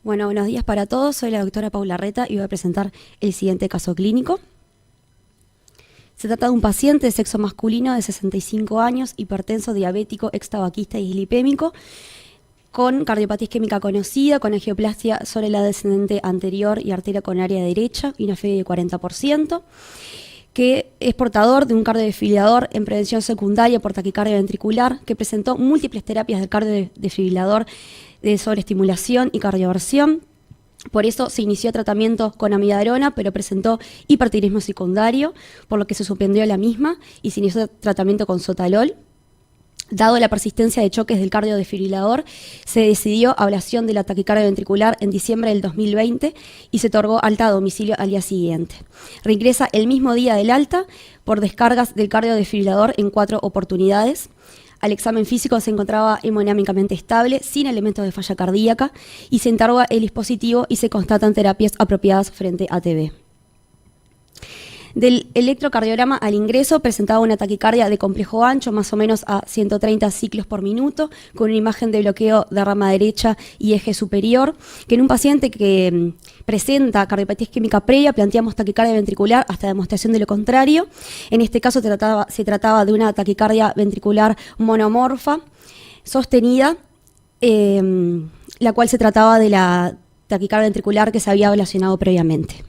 Bueno, buenos días para todos. Soy la doctora Paula Reta y voy a presentar el siguiente caso clínico. Se trata de un paciente de sexo masculino de 65 años, hipertenso, diabético, extabaquista y dislipémico, con cardiopatía isquémica conocida, con angioplastia sobre la descendente anterior y arteria coronaria derecha y una FEBI de 40%, que es portador de un cardiodefibrilador en prevención secundaria por taquicardia ventricular, que presentó múltiples terapias del cardiodefibrilador de sobreestimulación y cardioversión. Por eso se inició tratamiento con amidagrona, pero presentó hipertiroidismo secundario, por lo que se suspendió la misma y se inició tratamiento con sotalol. Dado la persistencia de choques del cardiodefibrilador, se decidió ablación de la taquicardia ventricular en diciembre del 2020 y se otorgó alta a domicilio al día siguiente. Reingresa el mismo día del alta por descargas del cardiodefibrilador en 4 oportunidades. Al examen físico se encontraba hemodinámicamente estable, sin elementos de falla cardíaca, y se interroga el dispositivo y se constatan terapias apropiadas frente a TB. Del electrocardiograma al ingreso presentaba una taquicardia de complejo ancho, más o menos a 130 ciclos por minuto, con una imagen de bloqueo de rama derecha y eje superior, que en un paciente que presenta cardiopatía isquémica previa planteamos taquicardia ventricular hasta demostración de lo contrario. En este caso se trataba de una taquicardia ventricular monomorfa, sostenida, la cual se trataba de la taquicardia ventricular que se había ablacionado previamente.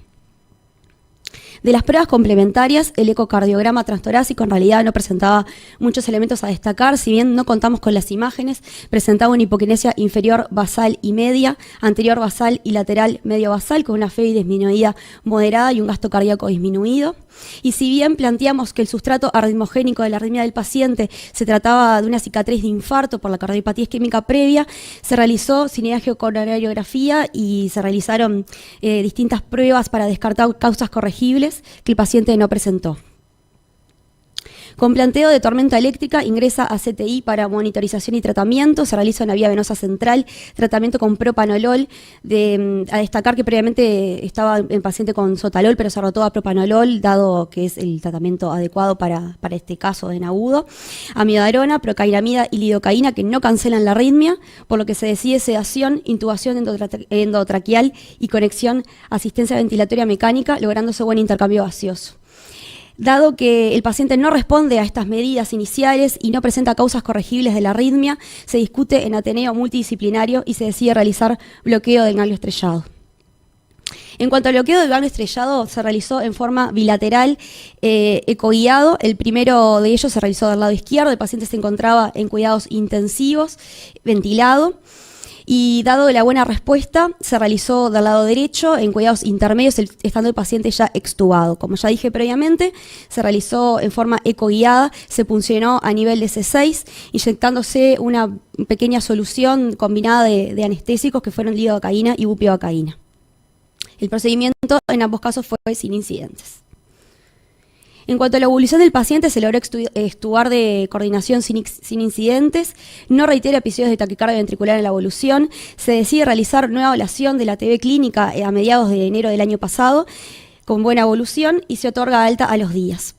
De las pruebas complementarias, el ecocardiograma transtorácico en realidad no presentaba muchos elementos a destacar, si bien no contamos con las imágenes, presentaba una hipoquinesia inferior basal y media, anterior basal y lateral medio basal, con una FEBI disminuida moderada y un gasto cardíaco disminuido. Y si bien planteamos que el sustrato arritmogénico de la arritmia del paciente se trataba de una cicatriz de infarto por la cardiopatía isquémica previa, se realizó cineangiocoronariografía y se realizaron distintas pruebas para descartar causas corregibles que el paciente no presentó. Con planteo de tormenta eléctrica ingresa a CTI para monitorización y tratamiento, se realiza una vía venosa central, tratamiento con propanolol, a destacar que previamente estaba en paciente con sotalol, pero se rotó a propanolol, dado que es el tratamiento adecuado para este caso en agudo, amidagrona, procainamida y lidocaína, que no cancelan la arritmia, por lo que se decide sedación, intubación endotraqueal y conexión asistencia ventilatoria mecánica, lográndose buen intercambio gaseoso. Dado que el paciente no responde a estas medidas iniciales y no presenta causas corregibles de la arritmia, se discute en ateneo multidisciplinario y se decide realizar bloqueo del ganglio estrellado. En cuanto al bloqueo del ganglio estrellado, se realizó en forma bilateral ecoguiado. El primero de ellos se realizó del lado izquierdo, el paciente se encontraba en cuidados intensivos, ventilado. Y dado la buena respuesta, se realizó del lado derecho en cuidados intermedios, estando el paciente ya extubado. Como ya dije previamente, se realizó en forma ecoguiada, se puncionó a nivel de C6, inyectándose una pequeña solución combinada de anestésicos que fueron lidocaína y bupivacaína. El procedimiento en ambos casos fue sin incidentes. En cuanto a la evolución del paciente, se logró extubar de coordinación sin incidentes, no reitera episodios de taquicardia ventricular en la evolución, se decide realizar nueva ablación de la TB clínica a mediados de enero del año pasado, con buena evolución, y se otorga alta a los días.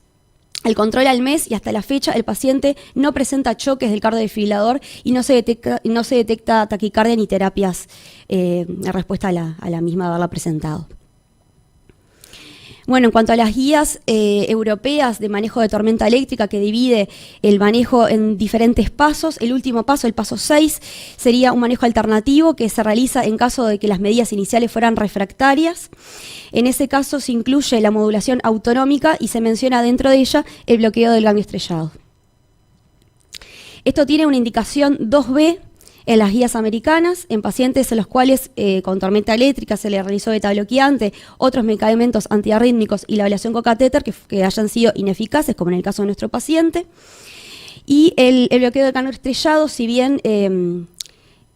El control al mes y hasta la fecha, el paciente no presenta choques del cardiodefibrilador y no se detecta taquicardia ni terapias en respuesta a la misma haberla presentado. Bueno, en cuanto a las guías europeas de manejo de tormenta eléctrica, que divide el manejo en diferentes pasos, el último paso, el paso 6, sería un manejo alternativo que se realiza en caso de que las medidas iniciales fueran refractarias. En ese caso se incluye la modulación autonómica y se menciona dentro de ella el bloqueo del ganglio estrellado. Esto tiene una indicación 2B en las guías americanas, en pacientes en los cuales con tormenta eléctrica se le realizó beta bloqueante, otros medicamentos antiarrítmicos y la ablación con catéter que hayan sido ineficaces, como en el caso de nuestro paciente. Y el bloqueo del ganglio estrellado, si bien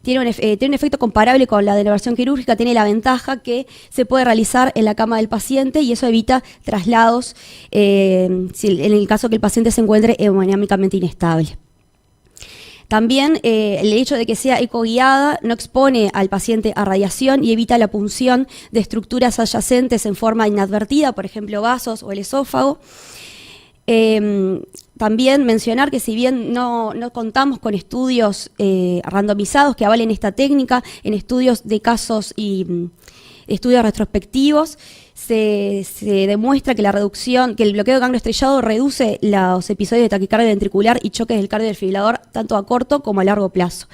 tiene un efecto comparable con la denervación quirúrgica, tiene la ventaja que se puede realizar en la cama del paciente y eso evita traslados en el caso que el paciente se encuentre hemodinámicamente inestable. También el hecho de que sea ecoguiada no expone al paciente a radiación y evita la punción de estructuras adyacentes en forma inadvertida, por ejemplo vasos o el esófago. también mencionar que si bien no contamos con estudios randomizados que avalen esta técnica, en estudios de casos y estudios retrospectivos, se demuestra que que el bloqueo de ganglio estrellado reduce los episodios de taquicardia ventricular y choques del cardiodesfibrilador tanto a corto como a largo plazo.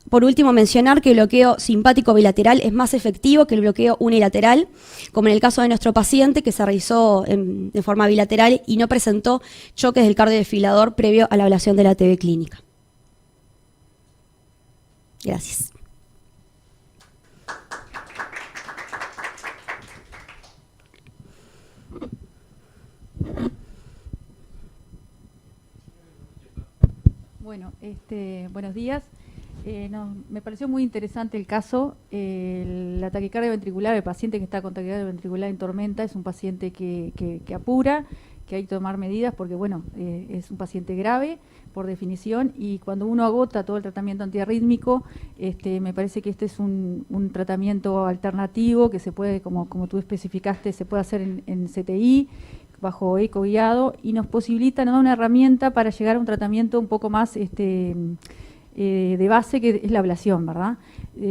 Por último, mencionar que el bloqueo simpático bilateral es más efectivo que el bloqueo unilateral, como en el caso de nuestro paciente que se realizó de forma bilateral y no presentó choques del cardiodesfibrilador previo a la ablación de la TB clínica. Gracias. Bueno, buenos días. Me pareció muy interesante el caso. La taquicardia ventricular, el paciente que está con taquicardia ventricular en tormenta es un paciente que apura, que hay que tomar medidas porque, bueno, es un paciente grave por definición, y cuando uno agota todo el tratamiento antiarrítmico, me parece que este es un tratamiento alternativo que se puede, como tú especificaste, se puede hacer en CTI, bajo eco guiado, y nos posibilita, nos da una herramienta para llegar a un tratamiento un poco más de base, que es la ablación, ¿verdad?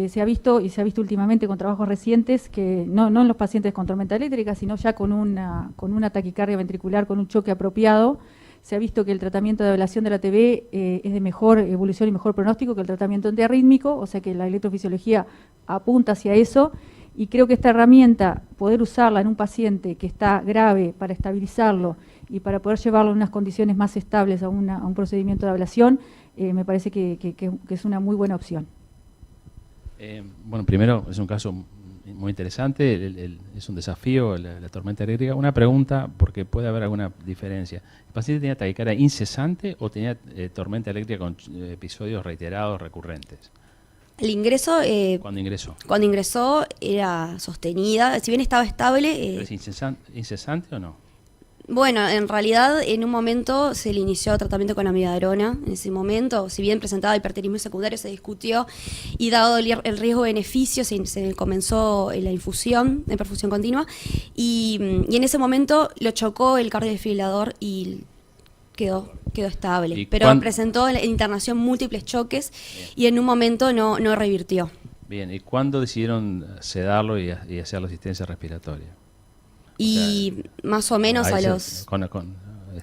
Se ha visto, y se ha visto últimamente con trabajos recientes, que no en los pacientes con tormenta eléctrica, sino ya con una taquicardia ventricular, con un choque apropiado, se ha visto que el tratamiento de ablación de la TB es de mejor evolución y mejor pronóstico que el tratamiento antiarrítmico, o sea que la electrofisiología apunta hacia eso, y creo que esta herramienta, poder usarla en un paciente que está grave para estabilizarlo y para poder llevarlo en unas condiciones más estables a un procedimiento de ablación, me parece que es una muy buena opción. Bueno, primero es un caso muy interesante, es un desafío la tormenta eléctrica. Una pregunta, porque puede haber alguna diferencia. ¿El paciente tenía taquicardia incesante o tenía tormenta eléctrica con episodios reiterados, recurrentes? El ingreso... ¿Cuándo ingresó? Cuando ingresó era sostenida, si bien estaba estable... ¿Es incesante o no? Bueno, en realidad en un momento se le inició tratamiento con amiodarona. En ese momento, si bien presentaba hiperterismo secundario, se discutió y dado el riesgo-beneficio se comenzó la infusión, en perfusión continua, y en ese momento lo chocó el cardiodesfibrilador y quedó estable. Pero presentó en internación múltiples choques. Bien. Y en un momento no revirtió. Bien, ¿y cuándo decidieron sedarlo y hacer la asistencia respiratoria? Y o sea, más o menos a los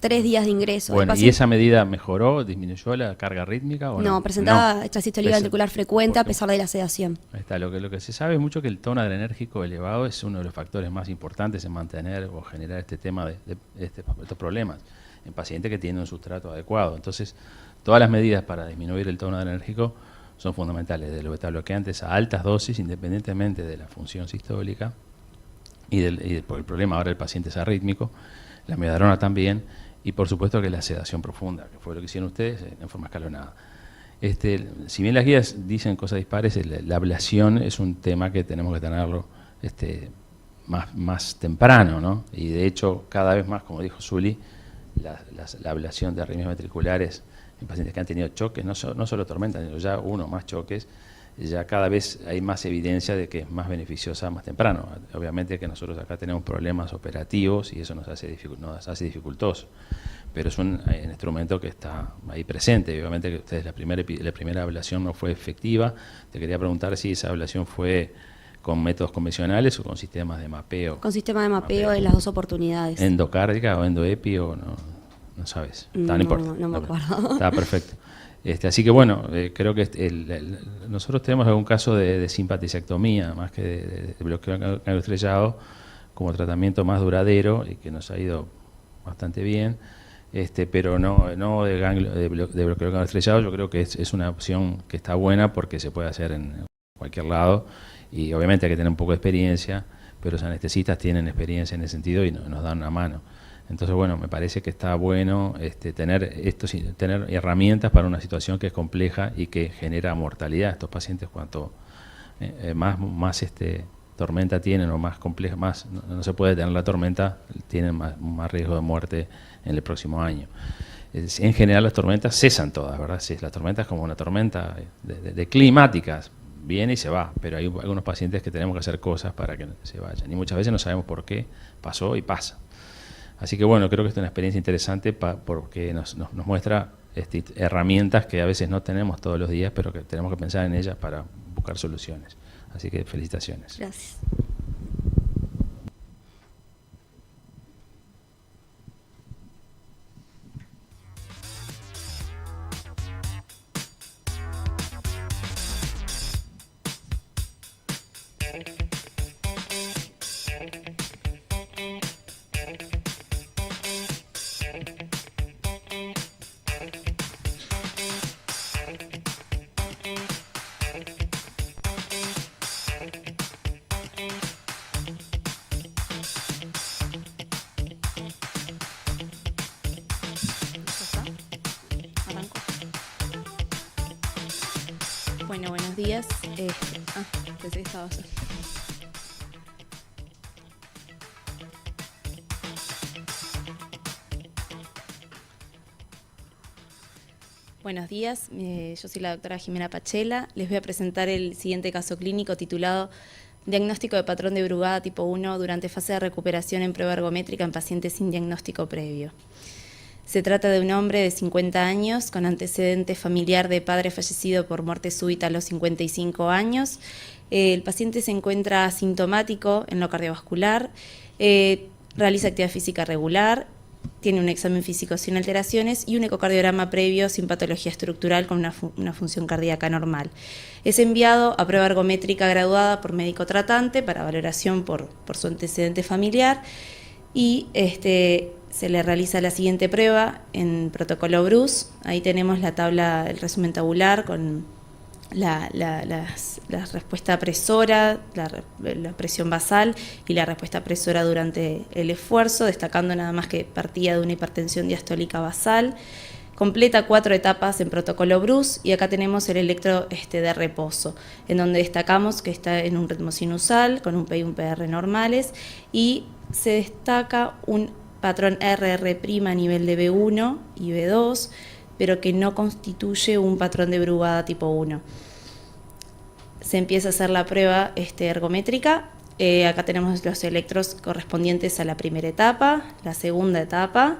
3 días de ingreso. Bueno, ¿y esa medida mejoró, disminuyó la carga rítmica o no? No, presentaba extrasistólica ventricular frecuente a pesar de la sedación. Ahí está, lo que se sabe mucho que el tono adrenérgico elevado es uno de los factores más importantes en mantener o generar este tema de estos problemas en pacientes que tienen un sustrato adecuado. Entonces, todas las medidas para disminuir el tono adrenérgico son fundamentales, de los betabloqueantes a altas dosis, independientemente de la función sistólica y por el problema ahora el paciente es arrítmico, la amiodarona también, y por supuesto que la sedación profunda, que fue lo que hicieron ustedes en forma escalonada. Si bien las guías dicen cosas dispares, la ablación es un tema que tenemos que tenerlo más temprano, ¿no? Y de hecho, cada vez más, como dijo Zuli, la ablación de arritmias ventriculares en pacientes que han tenido choques, no solo tormentas, sino ya uno o más choques, ya cada vez hay más evidencia de que es más beneficiosa más temprano. Obviamente que nosotros acá tenemos problemas operativos y eso nos hace dificultoso, pero es un instrumento que está ahí presente. Obviamente que ustedes la primera ablación no fue efectiva. Te quería preguntar si esa ablación fue con métodos convencionales o con sistemas de mapeo. Con sistema de mapeo en las dos oportunidades. ¿Endocárdica o endoepi o no sabes? No importa. No me acuerdo. Está perfecto. Así que bueno, creo que nosotros tenemos algún caso de simpaticectomía, más que de bloqueo ganglio estrellado, como tratamiento más duradero y que nos ha ido bastante bien, pero no de bloqueo ganglio estrellado. Yo creo que es una opción que está buena porque se puede hacer en cualquier lado y obviamente hay que tener un poco de experiencia, pero los anestesistas tienen experiencia en ese sentido y nos dan una mano. Entonces, bueno, me parece que está bueno tener herramientas para una situación que es compleja y que genera mortalidad. Estos pacientes, cuanto más tormenta tienen o más compleja, no se puede tener la tormenta, tienen más riesgo de muerte en el próximo año. En general las tormentas cesan todas, ¿verdad? Sí, la tormenta es como una tormenta de climáticas, viene y se va, pero hay algunos pacientes que tenemos que hacer cosas para que se vayan y muchas veces no sabemos por qué pasó y pasa. Así que bueno, creo que es una experiencia interesante porque nos muestra herramientas que a veces no tenemos todos los días, pero que tenemos que pensar en ellas para buscar soluciones. Así que felicitaciones. Gracias. Bueno, buenos días. Pensé que estaba yo. Buenos días, yo soy la doctora Jimena Pachela. Les voy a presentar el siguiente caso clínico titulado Diagnóstico de patrón de Brugada tipo 1 durante fase de recuperación en prueba ergométrica en pacientes sin diagnóstico previo. Se trata de un hombre de 50 años con antecedente familiar de padre fallecido por muerte súbita a los 55 años. El paciente se encuentra asintomático en lo cardiovascular, realiza actividad física regular, tiene un examen físico sin alteraciones y un ecocardiograma previo sin patología estructural con una función cardíaca normal. Es enviado a prueba ergométrica graduada por médico tratante para valoración por su antecedente familiar y se le realiza la siguiente prueba en protocolo Bruce. Ahí tenemos la tabla, el resumen tabular con la respuesta presora, la presión basal y la respuesta presora durante el esfuerzo, destacando nada más que partía de una hipertensión diastólica basal. Completa 4 etapas en protocolo Bruce y acá tenemos el electro de reposo, en donde destacamos que está en un ritmo sinusal, con un P y un PR normales, y se destaca un patrón RR' a nivel de B1 y B2, pero que no constituye un patrón de Brugada tipo 1. Se empieza a hacer la prueba ergométrica. Acá tenemos los electros correspondientes a la primera etapa, la segunda etapa,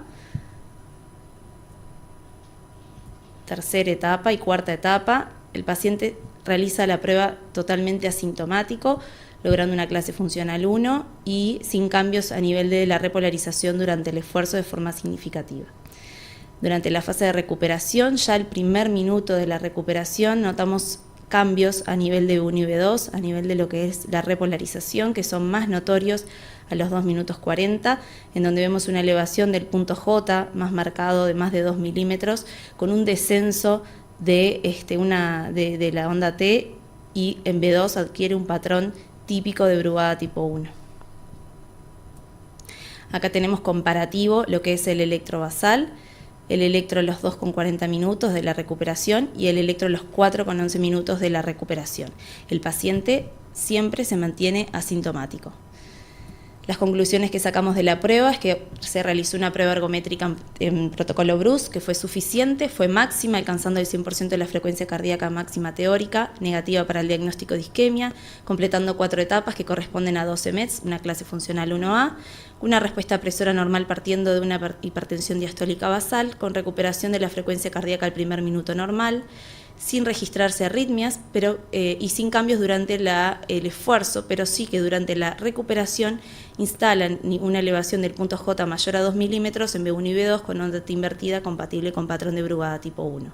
tercera etapa y cuarta etapa. El paciente realiza la prueba totalmente asintomático, logrando una clase funcional 1 y sin cambios a nivel de la repolarización durante el esfuerzo de forma significativa. Durante la fase de recuperación, ya el primer minuto de la recuperación, notamos cambios a nivel de B1 y B2, a nivel de lo que es la repolarización, que son más notorios a los 2 minutos 40, en donde vemos una elevación del punto J más marcado de más de 2 milímetros, con un descenso de la onda T, y en B2 adquiere un patrón típico de Brugada tipo 1. Acá tenemos comparativo lo que es el electrobasal, el electro los 2 con 40 minutos de la recuperación y el electro los 4 con 11 minutos de la recuperación. El paciente siempre se mantiene asintomático. Las conclusiones que sacamos de la prueba es que se realizó una prueba ergométrica en protocolo Bruce, que fue suficiente, fue máxima, alcanzando el 100% de la frecuencia cardíaca máxima teórica, negativa para el diagnóstico de isquemia, completando 4 etapas que corresponden a 12 METs, una clase funcional 1A, una respuesta presora normal partiendo de una hipertensión diastólica basal, con recuperación de la frecuencia cardíaca al primer minuto normal, sin registrarse arritmias y sin cambios durante el esfuerzo, pero sí que durante la recuperación instalan una elevación del punto J mayor a 2 milímetros en B1 y B2 con onda T invertida compatible con patrón de Brugada tipo 1.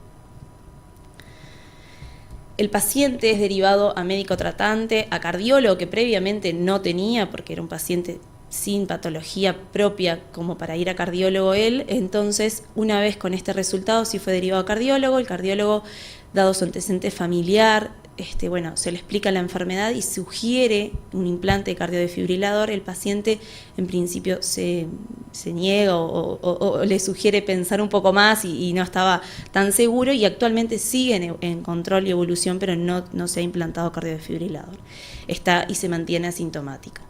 El paciente es derivado a médico tratante, a cardiólogo que previamente no tenía, porque era un paciente sin patología propia como para ir a cardiólogo él. Entonces, una vez con este resultado sí fue derivado a cardiólogo. El cardiólogo, dado su antecedente familiar, se le explica la enfermedad y sugiere un implante de cardiodefibrilador. El paciente en principio se niega o le sugiere pensar un poco más y no estaba tan seguro, y actualmente sigue en control y evolución, pero no se ha implantado cardiodefibrilador. Está y se mantiene asintomático.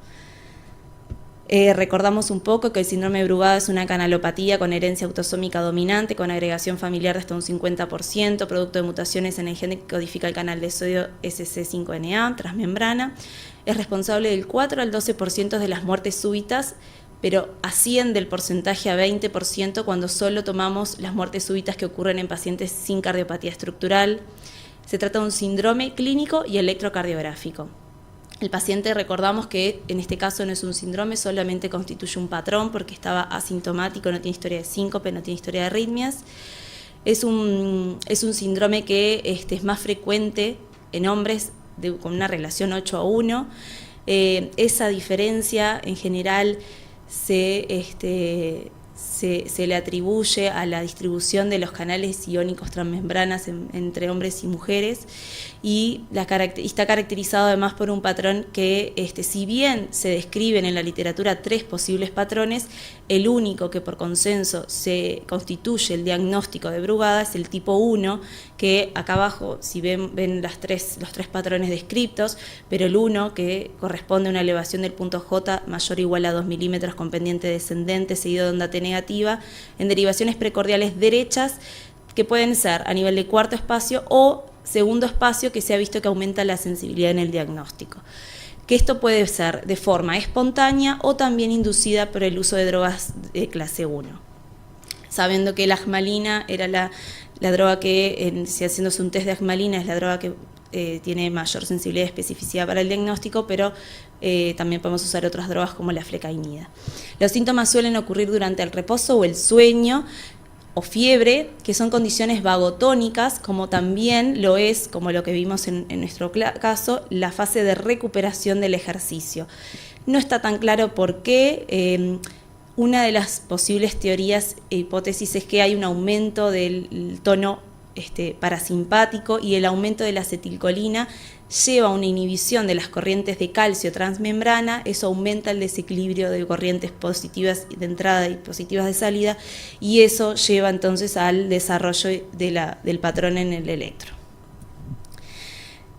Recordamos un poco que el síndrome de Brugada es una canalopatía con herencia autosómica dominante, con agregación familiar de hasta un 50%, producto de mutaciones en el gen que codifica el canal de sodio SC5NA, transmembrana. Es responsable del 4 al 12% de las muertes súbitas pero asciende el porcentaje a 20% cuando solo tomamos las muertes súbitas que ocurren en pacientes sin cardiopatía estructural. Se trata de un síndrome clínico y electrocardiográfico. El paciente, recordamos que en este caso no es un síndrome, solamente constituye un patrón porque estaba asintomático, no tiene historia de síncope, no tiene historia de arritmias. Es un síndrome que es más frecuente en hombres con una relación 8:1. Esa diferencia en general se le atribuye a la distribución de los canales iónicos transmembranas entre hombres y mujeres, y está caracterizado además por un patrón que, si bien se describen en la literatura 3 posibles patrones, el único que por consenso se constituye el diagnóstico de Brugada es el tipo 1, que acá abajo, si ven los tres patrones descriptos, pero el 1, que corresponde a una elevación del punto J mayor o igual a 2 milímetros con pendiente descendente seguido de onda T negativa, en derivaciones precordiales derechas, que pueden ser a nivel de cuarto espacio o segundo espacio, que se ha visto que aumenta la sensibilidad en el diagnóstico. Que esto puede ser de forma espontánea o también inducida por el uso de drogas de clase 1. Sabiendo que la agmalina era la droga que, si haciéndose un test de agmalina, es la droga que tiene mayor sensibilidad y especificidad para el diagnóstico, pero también podemos usar otras drogas como la flecainida. Los síntomas suelen ocurrir durante el reposo o el sueño, o fiebre, que son condiciones vagotónicas, como también lo es, como lo que vimos en nuestro caso, la fase de recuperación del ejercicio. No está tan claro por qué. Una de las posibles teorías e hipótesis es que hay un aumento del tono parasimpático, y el aumento de la acetilcolina lleva a una inhibición de las corrientes de calcio transmembrana. Eso aumenta el desequilibrio de corrientes positivas de entrada y positivas de salida, y eso lleva entonces al desarrollo del patrón en el electro.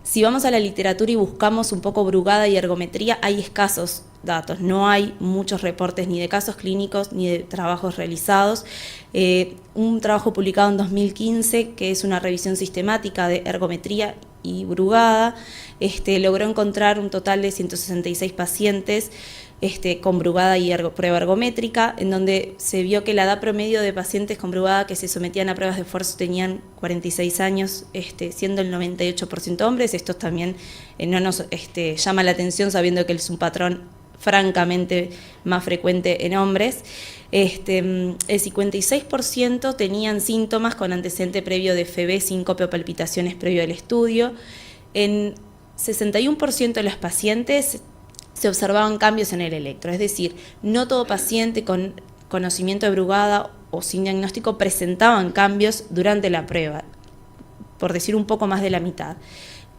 Si vamos a la literatura y buscamos un poco Brugada y ergometría, hay escasos datos, no hay muchos reportes ni de casos clínicos ni de trabajos realizados. Un trabajo publicado en 2015, que es una revisión sistemática de ergometría y Brugada, logró encontrar un total de 166 pacientes con Brugada y prueba ergométrica, en donde se vio que la edad promedio de pacientes con Brugada que se sometían a pruebas de esfuerzo tenían 46 años, siendo el 98% hombres. Esto también no nos llama la atención, sabiendo que es un patrón francamente más frecuente en hombres. El 56% tenían síntomas con antecedente previo de FB, síncope o palpitaciones previo al estudio. En 61% de los pacientes se observaban cambios en el electro, es decir, no todo paciente con conocimiento de Brugada o sin diagnóstico presentaban cambios durante la prueba, por decir un poco más de la mitad.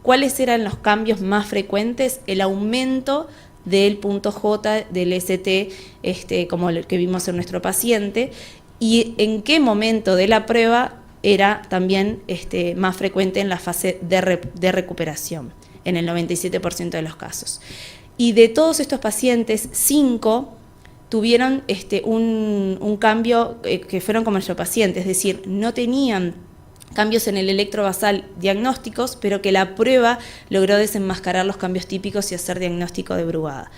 ¿Cuáles eran los cambios más frecuentes? El aumento del punto J del ST, como el que vimos en nuestro paciente, y en qué momento de la prueba era también más frecuente en la fase de recuperación, en el 97% de los casos. Y de todos estos pacientes, 5 tuvieron un cambio que fueron como nuestro paciente, es decir, no tenían cambios en el electrovasal diagnósticos, pero que la prueba logró desenmascarar los cambios típicos y hacer diagnóstico de Brugada.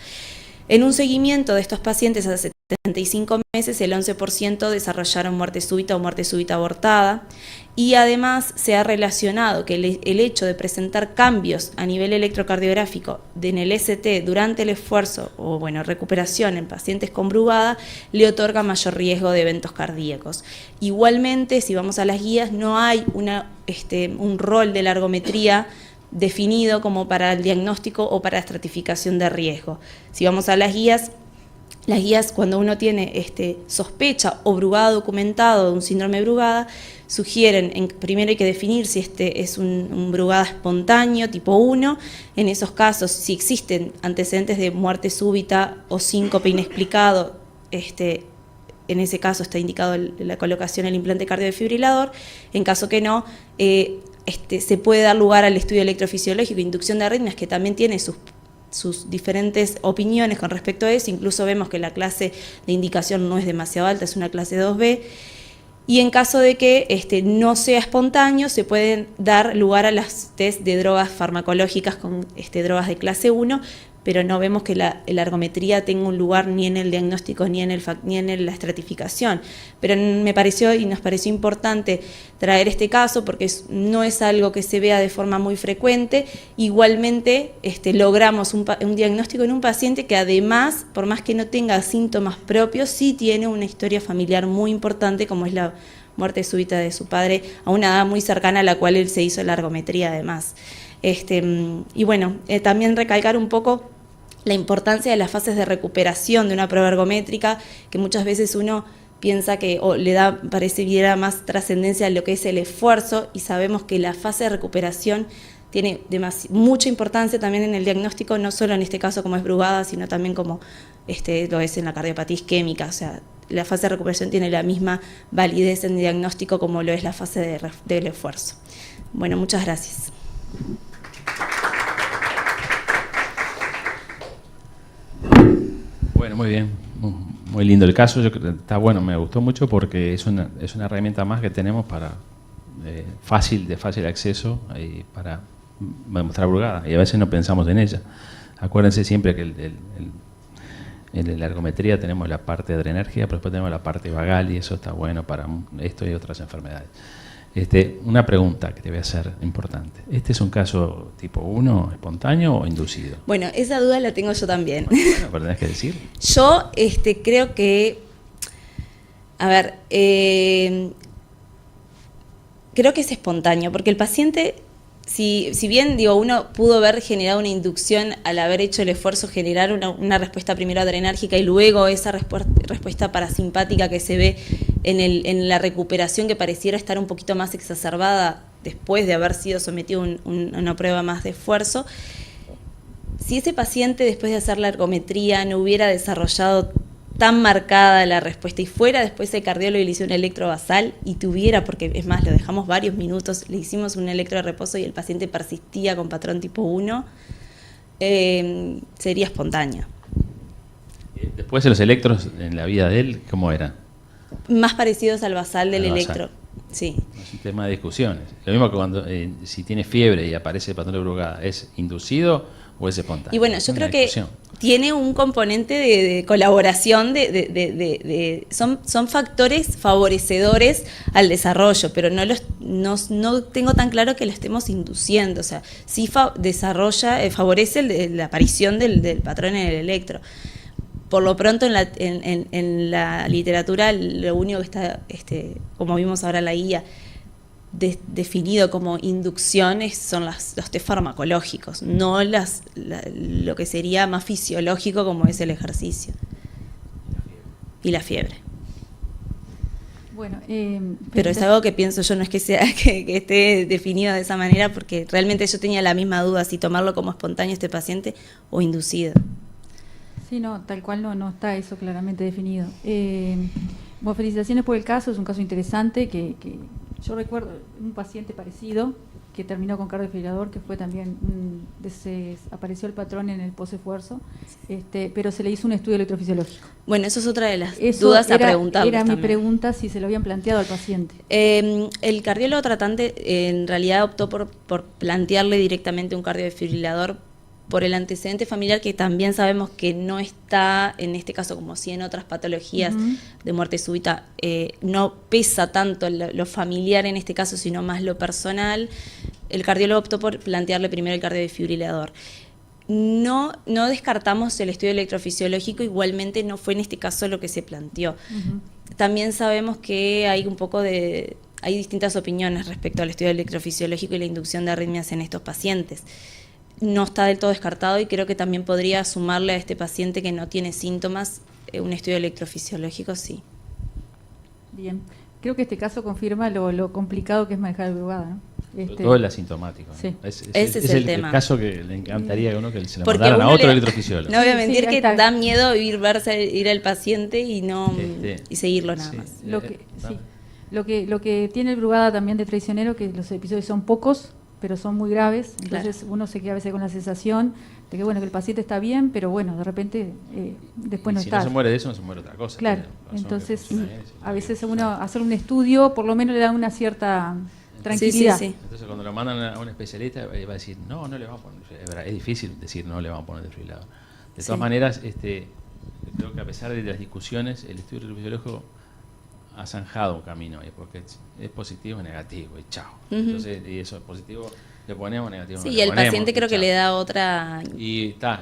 En un seguimiento de estos pacientes a 75 meses, el 11% desarrollaron muerte súbita o muerte súbita abortada, y además se ha relacionado que el hecho de presentar cambios a nivel electrocardiográfico en el ST durante el esfuerzo o recuperación en pacientes con Brugada le otorga mayor riesgo de eventos cardíacos. Igualmente, si vamos a las guías, no hay un rol de la ergometría definido como para el diagnóstico o para estratificación de riesgo. Si vamos a las guías, cuando uno tiene sospecha o Brugada documentado de un síndrome de Brugada, sugieren, primero hay que definir si es un Brugada espontáneo tipo 1, en esos casos si existen antecedentes de muerte súbita o síncope inexplicado, en ese caso está indicado la colocación del implante cardiodefibrilador. En caso que no, se puede dar lugar al estudio electrofisiológico, inducción de arritmias, que también tiene sus diferentes opiniones con respecto a eso. Incluso vemos que la clase de indicación no es demasiado alta, es una clase 2B, y en caso de que no sea espontáneo, se pueden dar lugar a las test de drogas farmacológicas con drogas de clase 1, pero no vemos que la ergometría tenga un lugar ni en el diagnóstico ni en la estratificación. Pero me pareció y nos pareció importante traer este caso porque no es algo que se vea de forma muy frecuente. Igualmente logramos un diagnóstico en un paciente que además, por más que no tenga síntomas propios, sí tiene una historia familiar muy importante, como es la muerte súbita de su padre a una edad muy cercana a la cual él se hizo la ergometría además. Y bueno, también recalcar un poco la importancia de las fases de recuperación de una prueba ergométrica, que muchas veces uno piensa que pareciera más trascendencia a lo que es el esfuerzo, y sabemos que la fase de recuperación tiene mucha importancia también en el diagnóstico, no solo en este caso como es Brugada, sino también como lo es en la cardiopatía isquémica. O sea, la fase de recuperación tiene la misma validez en el diagnóstico como lo es la fase del esfuerzo. Bueno, muchas gracias. Bueno, muy bien, muy lindo el caso. Yo creo que está bueno, me gustó mucho porque es una herramienta más que tenemos para de fácil acceso para demostrar Brugada, y a veces no pensamos en ella. Acuérdense siempre que en la ergometría tenemos la parte adrenérgica, pero después tenemos la parte vagal, y eso está bueno para esto y otras enfermedades. Una pregunta que te voy a hacer importante. ¿Este es un caso tipo 1, espontáneo o inducido? Bueno, esa duda la tengo yo también. Bueno, pero tenés que decir. Yo creo que, creo que es espontáneo, porque el paciente, si bien uno pudo haber generado una inducción al haber hecho el esfuerzo, generar una respuesta primero adrenérgica y luego esa respuesta parasimpática que se ve en la recuperación, que pareciera estar un poquito más exacerbada después de haber sido sometido a una prueba más de esfuerzo, si ese paciente después de hacer la ergometría no hubiera desarrollado tan marcada la respuesta y fuera después el cardiólogo le hizo un electrovasal y tuviera, porque es más, lo dejamos varios minutos, le hicimos un electro de reposo y el paciente persistía con patrón tipo 1, sería espontáneo. Después de los electros en la vida de él, ¿cómo era? Más parecidos al basal del Al basal. electro, sí. Es un tema de discusiones. Lo mismo que cuando si tiene fiebre y aparece el patrón de Brugada, ¿es inducido o es espontáneo? Y bueno, yo creo que tiene un componente de colaboración, son factores favorecedores al desarrollo, pero no tengo tan claro que lo estemos induciendo. O sea, sí favorece la aparición del patrón en el electro. Por lo pronto en la literatura lo único que está, como vimos ahora en la guía, definido como inducciones son los test farmacológicos, no lo que sería más fisiológico como es el ejercicio y la fiebre. Bueno, pero es algo que pienso yo, no es que sea que esté definido de esa manera, porque realmente yo tenía la misma duda si tomarlo como espontáneo este paciente o inducido. Sí, no, tal cual no está eso claramente definido. Bueno, felicitaciones por el caso, es un caso interesante que yo recuerdo un paciente parecido que terminó con cardiofibrilador, que fue también, apareció el patrón en el posesfuerzo, pero se le hizo un estudio electrofisiológico. Bueno, eso es otra de las dudas a preguntarles. Era mi pregunta si se lo habían planteado al paciente. El cardiólogo tratante en realidad optó por plantearle directamente un cardiofibrilador por el antecedente familiar, que también sabemos que no está, en este caso como si en otras patologías de muerte súbita, no pesa tanto lo familiar en este caso, sino más lo personal. El cardiólogo optó por plantearle primero el cardiofibrilador. No descartamos el estudio electrofisiológico, igualmente no fue en este caso lo que se planteó. También sabemos que hay distintas opiniones respecto al estudio electrofisiológico y la inducción de arritmias en estos pacientes. No está del todo descartado y creo que también podría sumarle a este paciente que no tiene síntomas un estudio electrofisiológico, sí. Bien, creo que este caso confirma lo complicado que es manejar el Brugada, ¿no? Todo el asintomático, ¿no? Sí. Ese es el tema. El caso que le encantaría a uno que se le mandaran a otro electrofisiólogo. No voy a mentir que da miedo ir al paciente y y seguirlo nada más. Lo que tiene el Brugada también de traicionero, que los episodios son pocos, pero son muy graves, entonces uno se queda a veces con la sensación de que que el paciente está bien, pero de repente después no está. Si no se muere de eso, no se muere de otra cosa. Claro, entonces a veces uno hacer un estudio por lo menos le da una cierta tranquilidad. Sí, sí, sí. Entonces cuando lo mandan a un especialista va a decir, no le vamos a poner desfibrilador. Es difícil decir no le vamos a poner desfibrilador. De todas maneras, creo que a pesar de las discusiones, el estudio electrofisiológico ha zanjado un camino ahí, porque es positivo y negativo, y chao. Entonces, y eso, positivo le ponemos, negativo Sí, no y le el ponemos, paciente creo que chao. le da otra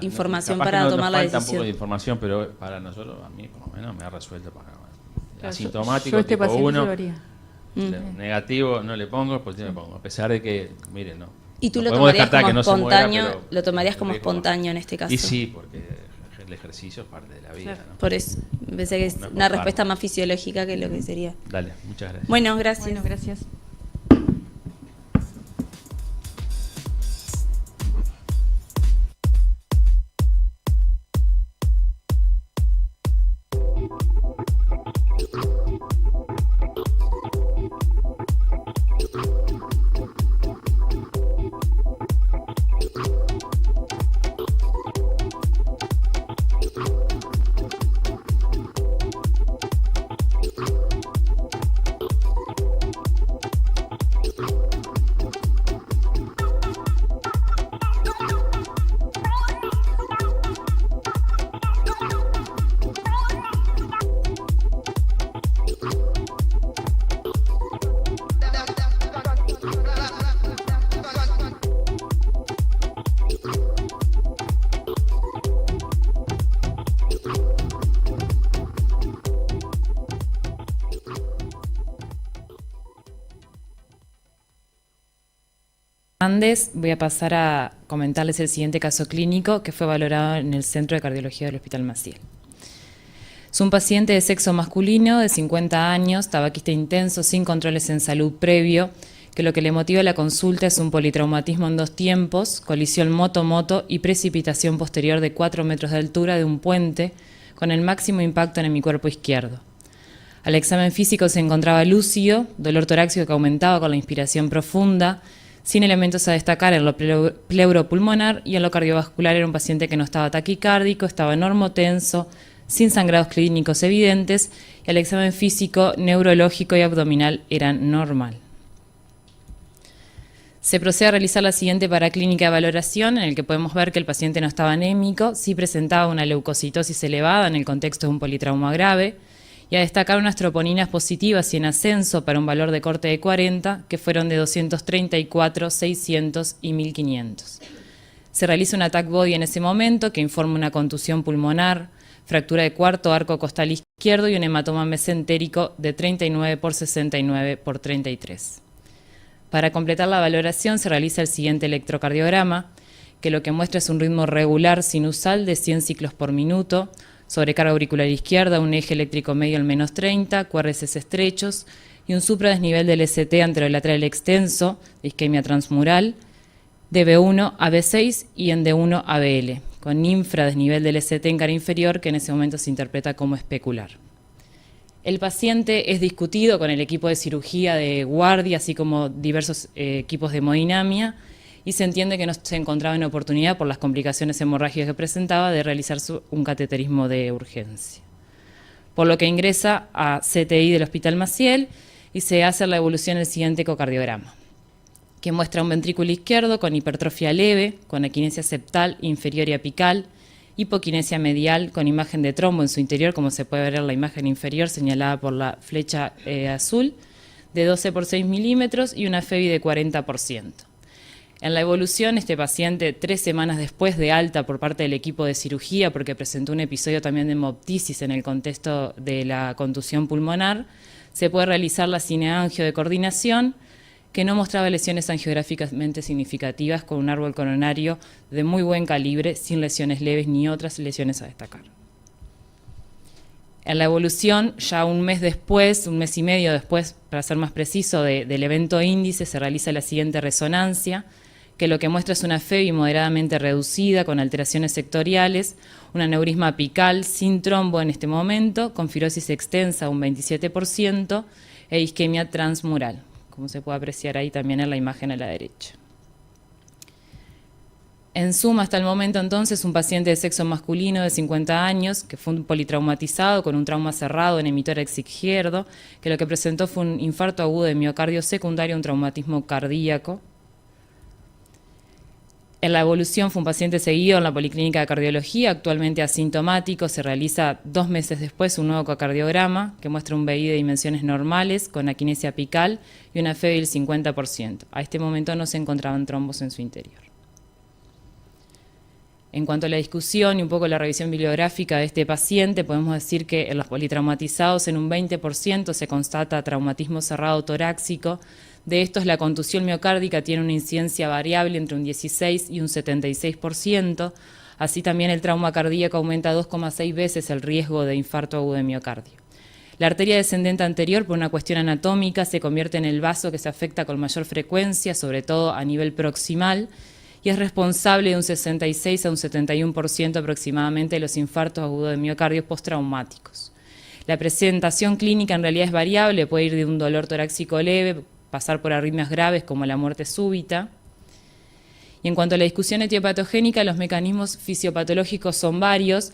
información para tomar la decisión. Nos falta un poco de decisión. información, pero para nosotros, a mí por lo menos, me ha resuelto para Claro, asintomático, yo este tipo paciente 1, lo haría. negativo no le pongo, positivo le pongo, a pesar de que, miren, no. Y tú no lo podemos tomarías descartar como que no se muera, espontáneo, pero lo tomarías el como riesgo espontáneo en este caso. Y sí, porque el ejercicio es parte de la vida, Claro. ¿no? Por eso, pensé que es No es una por respuesta parte. más fisiológica que lo que sería. Dale, muchas gracias. Bueno, gracias. Bueno, gracias. Voy a pasar a comentarles el siguiente caso clínico que fue valorado en el Centro de Cardiología del Hospital Maciel. Es un paciente de sexo masculino de 50 años, tabaquista intenso, sin controles en salud previo, que lo que le motiva a la consulta es un politraumatismo en 2 tiempos, colisión moto-moto y precipitación posterior de 4 metros de altura de un puente con el máximo impacto en mi cuerpo izquierdo. Al examen físico se encontraba lúcido, dolor torácico que aumentaba con la inspiración profunda, sin elementos a destacar en lo pleuropulmonar, y en lo cardiovascular era un paciente que no estaba taquicárdico, estaba normotenso, sin sangrados clínicos evidentes, y el examen físico, neurológico y abdominal era normal. Se procede a realizar la siguiente paraclínica de valoración, en el que podemos ver que el paciente no estaba anémico, sí presentaba una leucocitosis elevada en el contexto de un politrauma grave, y a destacar unas troponinas positivas y en ascenso para un valor de corte de 40, que fueron de 234, 600 y 1500. Se realiza un attack body en ese momento que informa una contusión pulmonar, fractura de cuarto arco costal izquierdo y un hematoma mesentérico de 39 por 69 por 33. Para completar la valoración se realiza el siguiente electrocardiograma, que lo que muestra es un ritmo regular sinusal de 100 ciclos por minuto, sobrecarga auricular izquierda, un eje eléctrico medio al menos 30, QRS estrechos y un supradesnivel del ST anterolateral extenso, de isquemia transmural, de B1 a B6 y en D1 a BL, con infradesnivel del ST en cara inferior, que en ese momento se interpreta como especular. El paciente es discutido con el equipo de cirugía de guardia, así como diversos equipos de hemodinamia, y se entiende que no se encontraba en oportunidad, por las complicaciones hemorrágicas que presentaba, de realizar un cateterismo de urgencia. Por lo que ingresa a CTI del Hospital Maciel y se hace la evolución del siguiente ecocardiograma, que muestra un ventrículo izquierdo con hipertrofia leve, con equinesia septal inferior y apical, hipoquinesia medial con imagen de trombo en su interior, como se puede ver en la imagen inferior señalada por la flecha azul, de 12 por 6 milímetros y una FEBI de 40%. En la evolución, este paciente, 3 semanas después de alta por parte del equipo de cirugía, porque presentó un episodio también de hemoptisis en el contexto de la contusión pulmonar, se puede realizar la cineangio de coordinación, que no mostraba lesiones angiográficamente significativas, con un árbol coronario de muy buen calibre, sin lesiones leves ni otras lesiones a destacar. En la evolución, ya un mes después, un mes y medio después, para ser más preciso, del evento índice, se realiza la siguiente resonancia, que lo que muestra es una FEBI moderadamente reducida, con alteraciones sectoriales, un aneurisma apical sin trombo en este momento, con fibrosis extensa un 27% e isquemia transmural, como se puede apreciar ahí también en la imagen a la derecha. En suma, hasta el momento entonces, un paciente de sexo masculino de 50 años, que fue un politraumatizado con un trauma cerrado en hemitórax izquierdo, que lo que presentó fue un infarto agudo de miocardio secundario a un traumatismo cardíaco. En la evolución fue un paciente seguido en la Policlínica de Cardiología, actualmente asintomático. Se realiza 2 meses después un nuevo ecocardiograma que muestra un BI de dimensiones normales con aquinesia apical y una FEBI del 50%. A este momento no se encontraban trombos en su interior. En cuanto a la discusión y un poco la revisión bibliográfica de este paciente, podemos decir que en los politraumatizados en un 20% se constata traumatismo cerrado torácico. De estos, la contusión miocárdica tiene una incidencia variable entre un 16 y un 76%. Así también el trauma cardíaco aumenta 2,6 veces el riesgo de infarto agudo de miocardio. La arteria descendente anterior, por una cuestión anatómica, se convierte en el vaso que se afecta con mayor frecuencia, sobre todo a nivel proximal, y es responsable de un 66 a un 71% aproximadamente de los infartos agudos de miocardio postraumáticos. La presentación clínica en realidad es variable, puede ir de un dolor torácico leve, pasar por arritmias graves como la muerte súbita. Y en cuanto a la discusión etiopatogénica, los mecanismos fisiopatológicos son varios.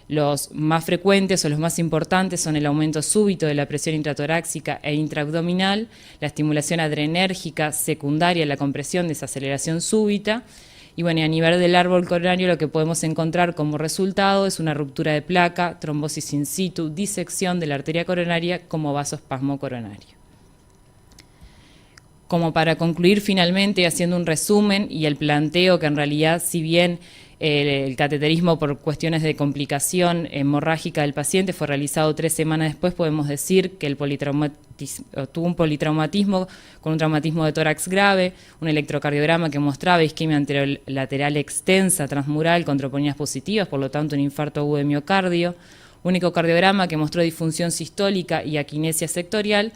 Los más frecuentes o los más importantes son el aumento súbito de la presión intratorácica e intraabdominal, la estimulación adrenérgica secundaria a la compresión, desaceleración súbita. Y bueno, a nivel del árbol coronario lo que podemos encontrar como resultado es una ruptura de placa, trombosis in situ, disección de la arteria coronaria como vasoespasmo coronario. Como para concluir finalmente haciendo un resumen y el planteo que en realidad, si bien el cateterismo por cuestiones de complicación hemorrágica del paciente fue realizado 3 semanas después, podemos decir que el tuvo un politraumatismo con un traumatismo de tórax grave, un electrocardiograma que mostraba isquemia anterolateral extensa, transmural, con troponías positivas, por lo tanto un infarto agudo de miocardio, un ecocardiograma que mostró disfunción sistólica y aquinesia sectorial,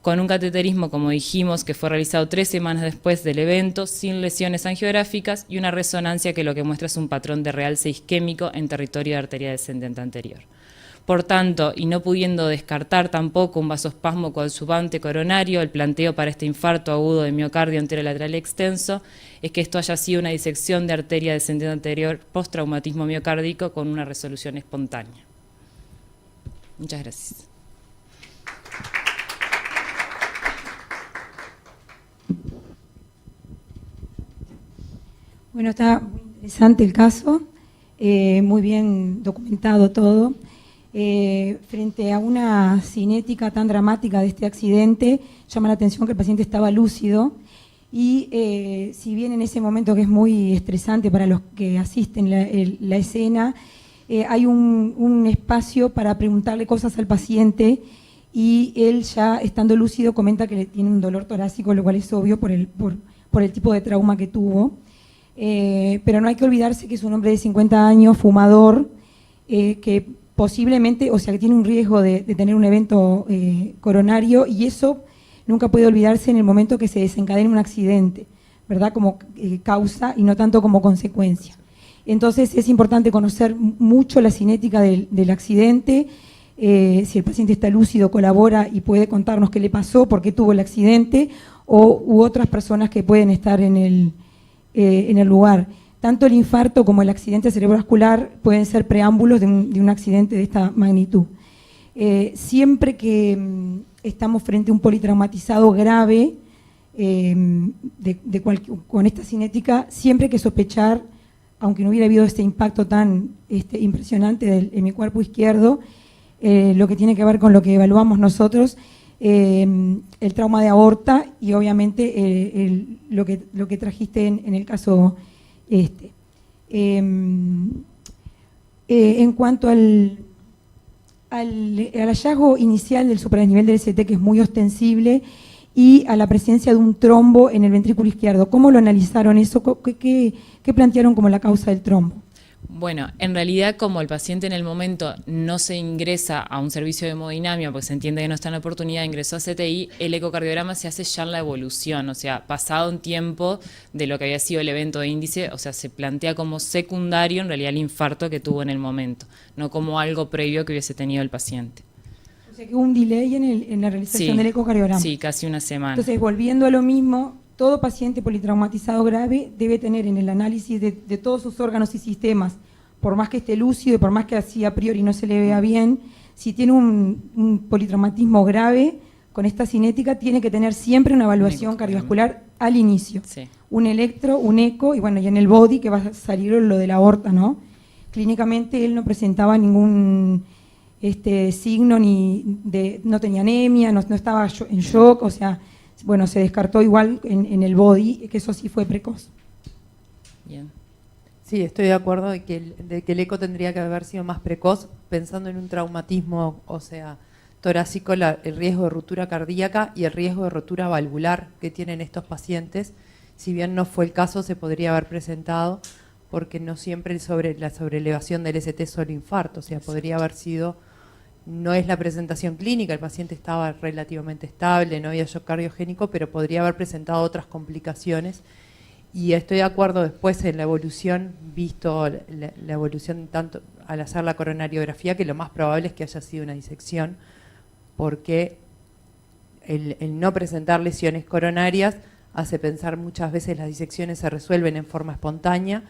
con un cateterismo, como dijimos, que fue realizado 3 semanas después del evento, sin lesiones angiográficas, y una resonancia que lo que muestra es un patrón de realce isquémico en territorio de arteria descendente anterior. Por tanto, y no pudiendo descartar tampoco un vasoespasmo coadyuvante coronario, el planteo para este infarto agudo de miocardio anterolateral extenso es que esto haya sido una disección de arteria descendente anterior postraumatismo miocárdico con una resolución espontánea. Muchas gracias. Bueno, está muy interesante el caso, muy bien documentado todo. Frente a una cinética tan dramática de este accidente, llama la atención que el paciente estaba lúcido y si bien en ese momento que es muy estresante para los que asisten la escena, hay un espacio para preguntarle cosas al paciente y él ya estando lúcido comenta que le tiene un dolor torácico, lo cual es obvio por el tipo de trauma que tuvo. Pero no hay que olvidarse que es un hombre de 50 años, fumador, que posiblemente, o sea, que tiene un riesgo de tener un evento coronario, y eso nunca puede olvidarse en el momento que se desencadena un accidente, ¿verdad? Como causa y no tanto como consecuencia. Entonces es importante conocer mucho la cinética del accidente. Si el paciente está lúcido, colabora y puede contarnos qué le pasó, por qué tuvo el accidente, u otras personas que pueden estar en el lugar. Tanto el infarto como el accidente cerebrovascular pueden ser preámbulos de un accidente de esta magnitud. Siempre que estamos frente a un politraumatizado grave con esta cinética, siempre hay que sospechar, aunque no hubiera habido este impacto tan impresionante en mi cuerpo izquierdo, lo que tiene que ver con lo que evaluamos nosotros, el trauma de aorta y obviamente lo que trajiste en el caso este. En cuanto al hallazgo inicial del supradesnivel del ST, que es muy ostensible, y a la presencia de un trombo en el ventrículo izquierdo, ¿cómo lo analizaron eso? ¿Qué plantearon como la causa del trombo? Bueno, en realidad como el paciente en el momento no se ingresa a un servicio de hemodinamia porque se entiende que no está en la oportunidad, ingresó a CTI, el ecocardiograma se hace ya en la evolución, o sea, pasado un tiempo de lo que había sido el evento de índice, o sea, se plantea como secundario en realidad el infarto que tuvo en el momento, no como algo previo que hubiese tenido el paciente. O sea que hubo un delay en la realización del ecocardiograma. Sí, casi una semana. Entonces, volviendo a lo mismo, todo paciente politraumatizado grave debe tener en el análisis de todos sus órganos y sistemas, por más que esté lúcido y por más que así a priori no se le vea bien, si tiene un politraumatismo grave, con esta cinética tiene que tener siempre una evaluación cardiovascular al inicio. Sí. Un electro, un eco, y bueno, y en el body que va a salir lo de la aorta, ¿no? Clínicamente él no presentaba ningún signo, no tenía anemia, no estaba en shock, o sea, bueno, se descartó igual en el body, que eso sí fue precoz. Bien. Sí, estoy de acuerdo de que el eco tendría que haber sido más precoz, pensando en un traumatismo, o sea, torácico, el riesgo de ruptura cardíaca y el riesgo de rotura valvular que tienen estos pacientes. Si bien no fue el caso, se podría haber presentado, porque no siempre la sobrelevación del ST es solo infarto, o sea, podría haber sido, no es la presentación clínica, el paciente estaba relativamente estable, no había shock cardiogénico, pero podría haber presentado otras complicaciones. Y estoy de acuerdo después en la evolución, visto la evolución tanto al hacer la coronariografía, que lo más probable es que haya sido una disección, porque el no presentar lesiones coronarias hace pensar muchas veces las disecciones se resuelven en forma espontánea,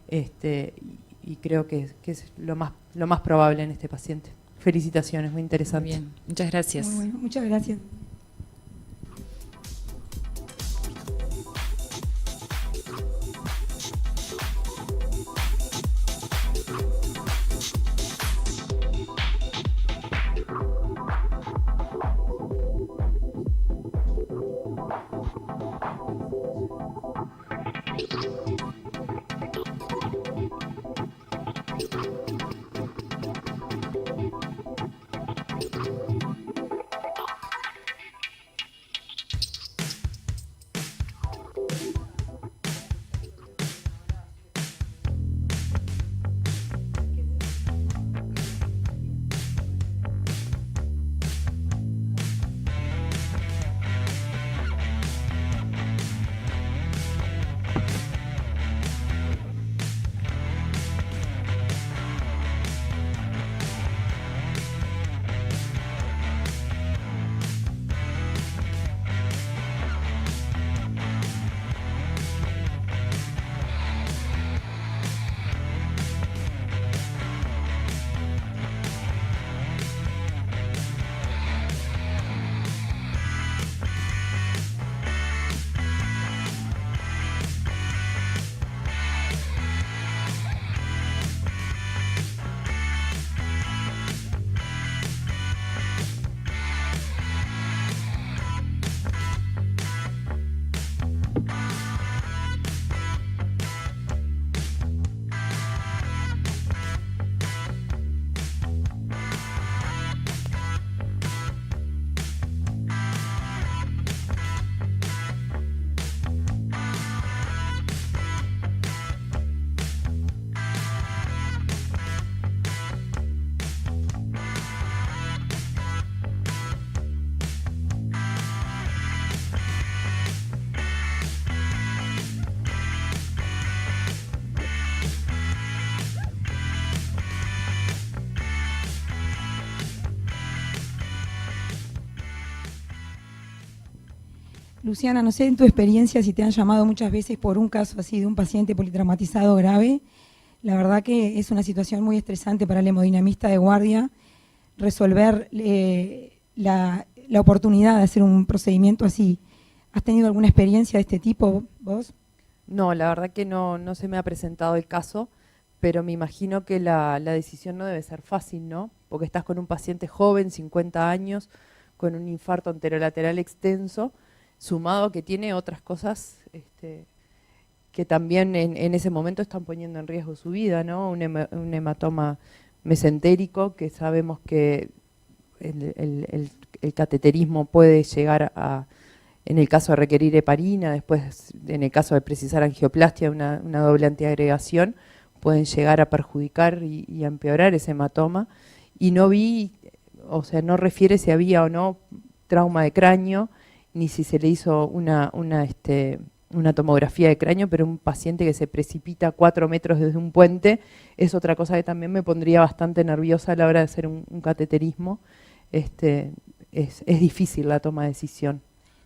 y creo que es lo más probable en este paciente. Felicitaciones, muy interesante. Bien, muchas gracias. Muy bueno, muchas gracias. Luciana, no sé en tu experiencia si te han llamado muchas veces por un caso así de un paciente politraumatizado grave. La verdad que es una situación muy estresante para el hemodinamista de guardia resolver la oportunidad de hacer un procedimiento así. ¿Has tenido alguna experiencia de este tipo vos? No, la verdad que no se me ha presentado el caso, pero me imagino que la decisión no debe ser fácil, ¿no? Porque estás con un paciente joven, 50 años, con un infarto anterolateral extenso, sumado que tiene otras cosas que también en ese momento están poniendo en riesgo su vida, ¿no? Un hematoma mesentérico, que sabemos que el cateterismo puede llegar a, en el caso de requerir heparina, después en el caso de precisar angioplastia, una doble antiagregación, pueden llegar a perjudicar y a empeorar ese hematoma. Y no vi, o sea, no refiere si había o no trauma de cráneo, ni si se le hizo una tomografía de cráneo, pero un paciente que se precipita 4 metros desde un puente es otra cosa que también me pondría bastante nerviosa a la hora de hacer un cateterismo. Es difícil la toma de decisión.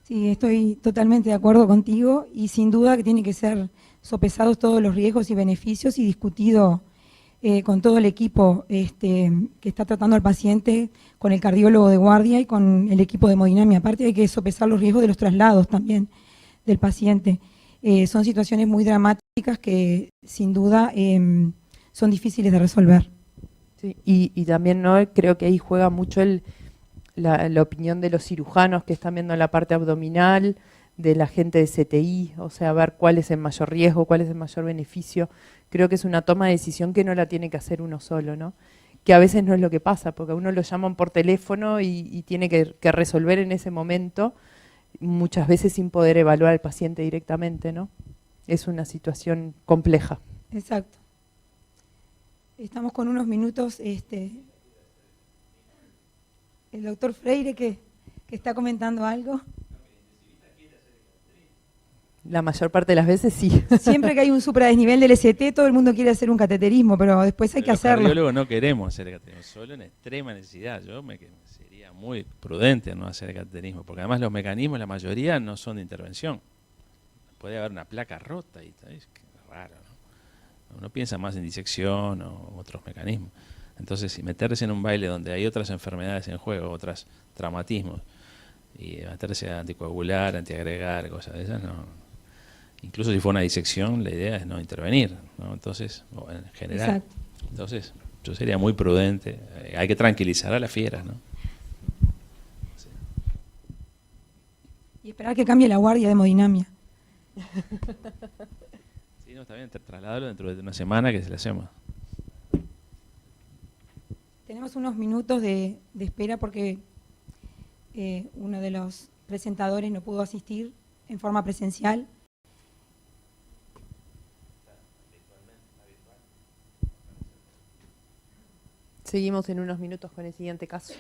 Sí, estoy totalmente de acuerdo contigo y sin duda que tiene que ser sopesados todos los riesgos y beneficios y discutido con todo el equipo que está tratando al paciente, con el cardiólogo de guardia y con el equipo de hemodinamia. Aparte hay que sopesar los riesgos de los traslados también del paciente. Son situaciones muy dramáticas que sin duda son difíciles de resolver. Sí, y también no creo que ahí juega mucho la opinión de los cirujanos que están viendo la parte abdominal, de la gente de CTI, o sea, ver cuál es el mayor riesgo, cuál es el mayor beneficio. Creo que es una toma de decisión que no la tiene que hacer uno solo, ¿no? Que a veces no es lo que pasa, porque a uno lo llaman por teléfono y tiene que resolver en ese momento, muchas veces sin poder evaluar al paciente directamente, ¿no? Es una situación compleja. Exacto. Estamos con unos minutos, el doctor Freire que está comentando algo. La mayor parte de las veces sí. Siempre que hay un supradesnivel del ST, todo el mundo quiere hacer un cateterismo, pero después hay que hacerlo. Los cardiólogos no queremos hacer cateterismo, solo en extrema necesidad. Sería muy prudente no hacer cateterismo, porque además los mecanismos, la mayoría, no son de intervención. Puede haber una placa rota y tal, es raro, ¿no? Uno piensa más en disección o otros mecanismos. Entonces, si meterse en un baile donde hay otras enfermedades en juego, otros traumatismos, y meterse a anticoagular, antiagregar, cosas de esas, no. Incluso si fue una disección, la idea es no intervenir, ¿no? Entonces, en general. Exacto. Entonces, yo sería muy prudente. Hay que tranquilizar a las fieras, ¿no? Sí. Y esperar que cambie la guardia de hemodinamia. Sí, no, está bien, trasladarlo dentro de una semana que se le hacemos. Tenemos unos minutos de espera porque uno de los presentadores no pudo asistir en forma presencial. Seguimos en unos minutos con el siguiente caso.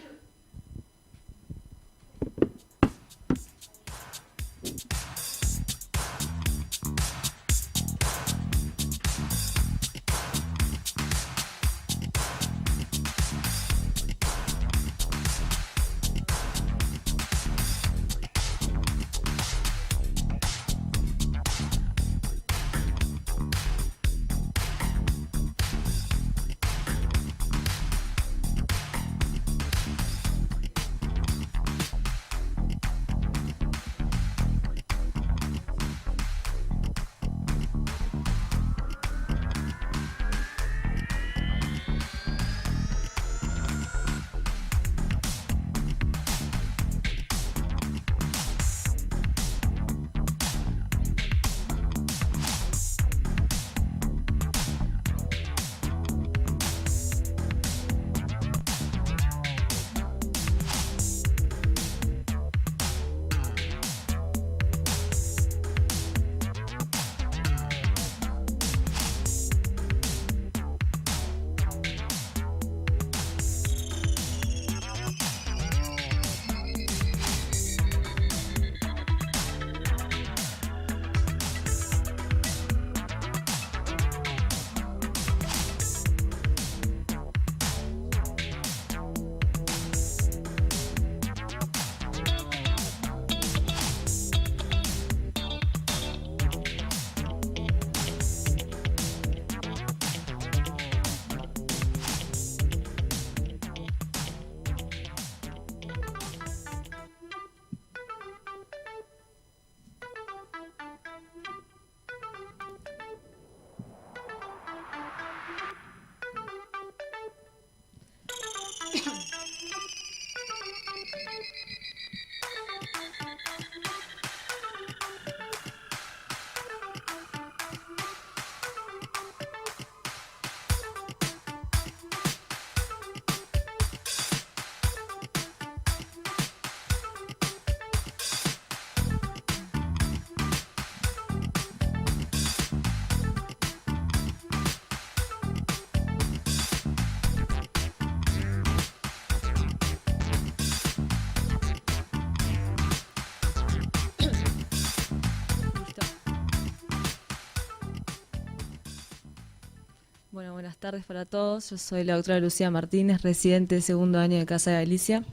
Bueno, buenas tardes para todos. Yo soy la doctora Lucía Martínez, residente de segundo año de Casa de Galicia.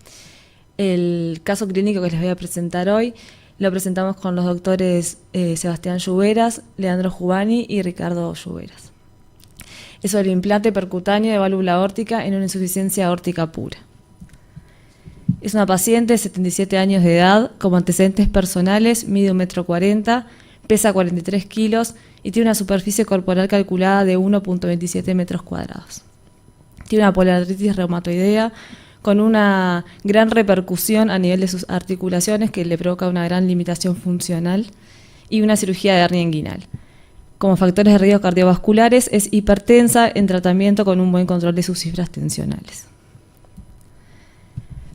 El caso clínico que les voy a presentar hoy Lo presentamos con los doctores Sebastián Lluveras, Leandro Jubani y Ricardo Lluveras. Es sobre el implante percutáneo de válvula aórtica en una insuficiencia aórtica pura. Es una paciente de 77 años de edad, como antecedentes personales, mide 1,40 m, pesa 43 kilos y tiene una superficie corporal calculada de 1,27 metros cuadrados. Tiene una poliartritis reumatoidea con una gran repercusión a nivel de sus articulaciones que le provoca una gran limitación funcional y una cirugía de hernia inguinal. Como factores de riesgo cardiovasculares es hipertensa en tratamiento con un buen control de sus cifras tensionales.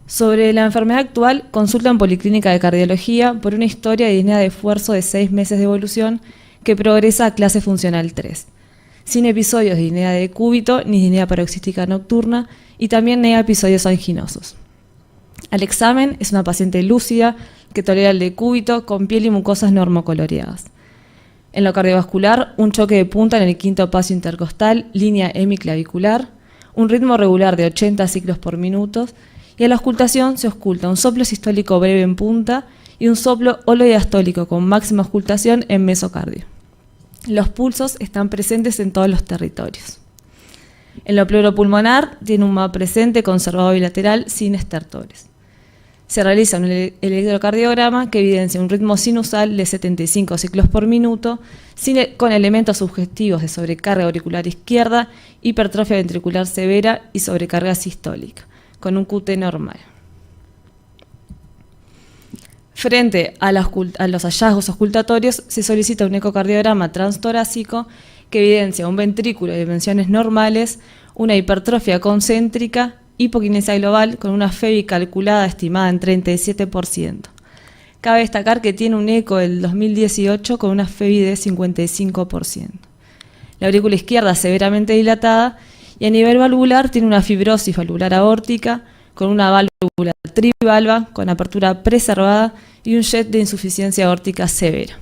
Sobre la enfermedad actual, consulta en Policlínica de Cardiología por una historia de disnea de esfuerzo de 6 meses de evolución que progresa a clase funcional 3, sin episodios de disnea de decúbito ni disnea paroxística nocturna y también nega episodios anginosos. Al examen es una paciente lúcida que tolera el decúbito con piel y mucosas normocoloreadas. En lo cardiovascular, un choque de punta en el quinto paso intercostal, línea hemiclavicular, un ritmo regular de 80 ciclos por minuto y a la auscultación se ausculta un soplo sistólico breve en punta y un soplo holodiastólico con máxima auscultación en mesocardio. Los pulsos están presentes en todos los territorios. En lo pleuropulmonar tiene un MAP presente conservado bilateral sin estertores. Se realiza un electrocardiograma que evidencia un ritmo sinusal de 75 ciclos por minuto con elementos subjetivos de sobrecarga auricular izquierda, hipertrofia ventricular severa y sobrecarga sistólica, con un QT normal. Frente a los hallazgos auscultatorios, se solicita un ecocardiograma transtorácico que evidencia un ventrículo de dimensiones normales, una hipertrofia concéntrica, hipoquinesia global con una FEBI calculada estimada en 37%. Cabe destacar que tiene un eco del 2018 con una FEBI de 55%. La aurícula izquierda severamente dilatada y a nivel valvular tiene una fibrosis valvular aórtica con una válvula trivalva con apertura preservada y un jet de insuficiencia aórtica severa.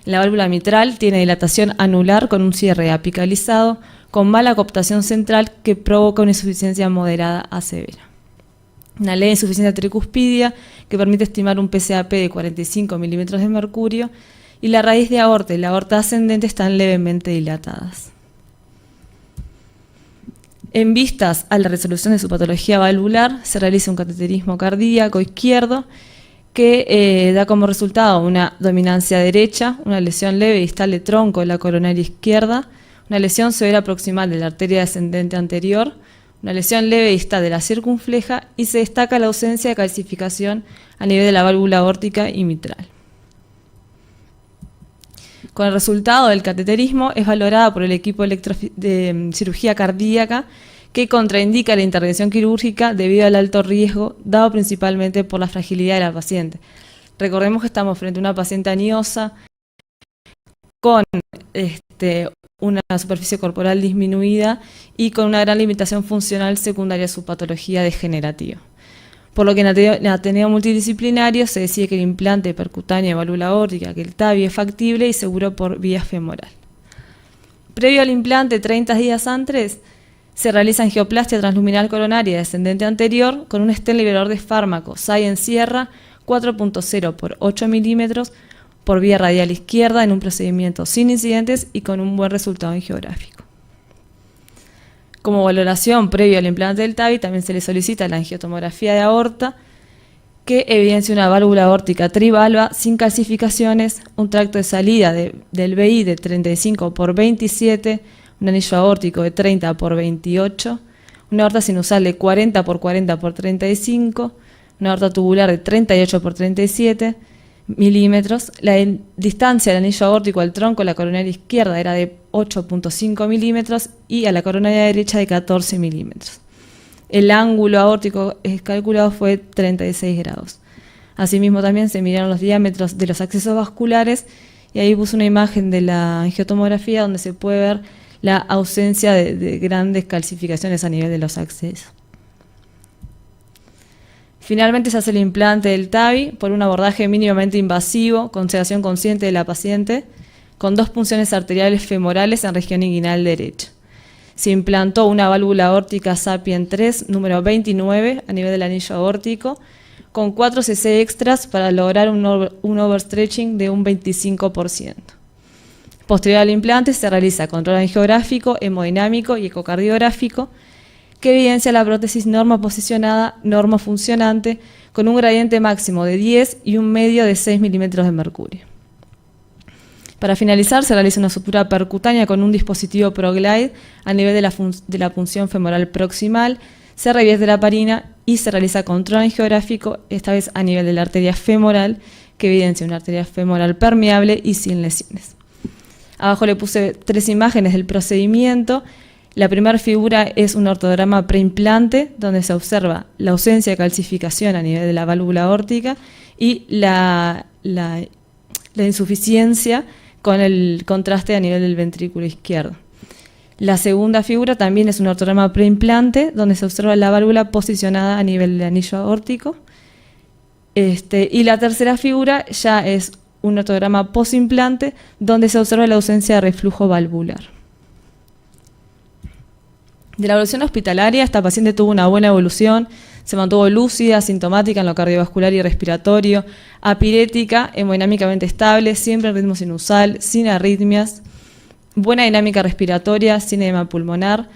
La válvula mitral tiene dilatación anular con un cierre apicalizado con mala cooptación central que provoca una insuficiencia moderada a severa. Una leve insuficiencia tricuspidia que permite estimar un PCAP de 45 milímetros de mercurio y la raíz de aorta y la aorta ascendente están levemente dilatadas. En vistas a la resolución de su patología valvular, se realiza un cateterismo cardíaco izquierdo que da como resultado una dominancia derecha, una lesión leve distal de tronco de la coronaria izquierda, una lesión severa proximal de la arteria descendente anterior, una lesión leve distal de la circunfleja y se destaca la ausencia de calcificación a nivel de la válvula aórtica y mitral. Con el resultado del cateterismo es valorada por el equipo de cirugía cardíaca que contraindica la intervención quirúrgica debido al alto riesgo dado principalmente por la fragilidad de la paciente. Recordemos que estamos frente a una paciente aniosa con una superficie corporal disminuida y con una gran limitación funcional secundaria a su patología degenerativa. Por lo que en Ateneo Multidisciplinario se decide que el implante percutáneo de válvula aórtica, que el TAVI es factible y seguro por vía femoral. Previo al implante, 30 días antes, se realiza angioplastia transluminal coronaria descendente anterior con un stent liberador de fármaco Science Sierra 4.0 por 8 milímetros por vía radial izquierda en un procedimiento sin incidentes y con un buen resultado angiográfico. Como valoración previo al implante del TAVI también se le solicita la angiotomografía de aorta que evidencia una válvula aórtica trivalva sin calcificaciones, un tracto de salida del VI de 35 por 27, un anillo aórtico de 30 por 28, una aorta sinusal de 40 por 40 por 35, una aorta tubular de 38 por 37 milímetros. La distancia del anillo aórtico al tronco de la coronaria izquierda era de 8.5 milímetros y a la coronaria derecha de 14 milímetros. El ángulo aórtico calculado fue 36 grados. Asimismo también se miraron los diámetros de los accesos vasculares y ahí puse una imagen de la angiotomografía donde se puede ver la ausencia de grandes calcificaciones a nivel de los accesos. Finalmente se hace el implante del TAVI por un abordaje mínimamente invasivo con sedación consciente de la paciente con 2 punciones arteriales femorales en región inguinal derecha. Se implantó una válvula aórtica Sapien 3 número 29 a nivel del anillo aórtico con 4 cc extras para lograr un overstretching de un 25%. Posterior al implante se realiza control angiográfico, hemodinámico y ecocardiográfico, que evidencia la prótesis normoposicionada, normofuncionante, con un gradiente máximo de 10 y un medio de 6 milímetros de mercurio. Para finalizar, se realiza una sutura percutánea con un dispositivo ProGlide a nivel de la punción femoral proximal, se revierte la parina y se realiza control angiográfico, esta vez a nivel de la arteria femoral, que evidencia una arteria femoral permeable y sin lesiones. Abajo le puse 3 imágenes del procedimiento. La primera figura es un ortograma preimplante, donde se observa la ausencia de calcificación a nivel de la válvula aórtica y la insuficiencia con el contraste a nivel del ventrículo izquierdo. La segunda figura también es un ortograma preimplante, donde se observa la válvula posicionada a nivel del anillo aórtico. Y la tercera figura ya es un ortograma posimplante, donde se observa la ausencia de reflujo valvular. De la evolución hospitalaria, esta paciente tuvo una buena evolución, se mantuvo lúcida, asintomática en lo cardiovascular y respiratorio, apirética, hemodinámicamente estable, siempre en ritmo sinusal, sin arritmias, buena dinámica respiratoria, sin edema pulmonar,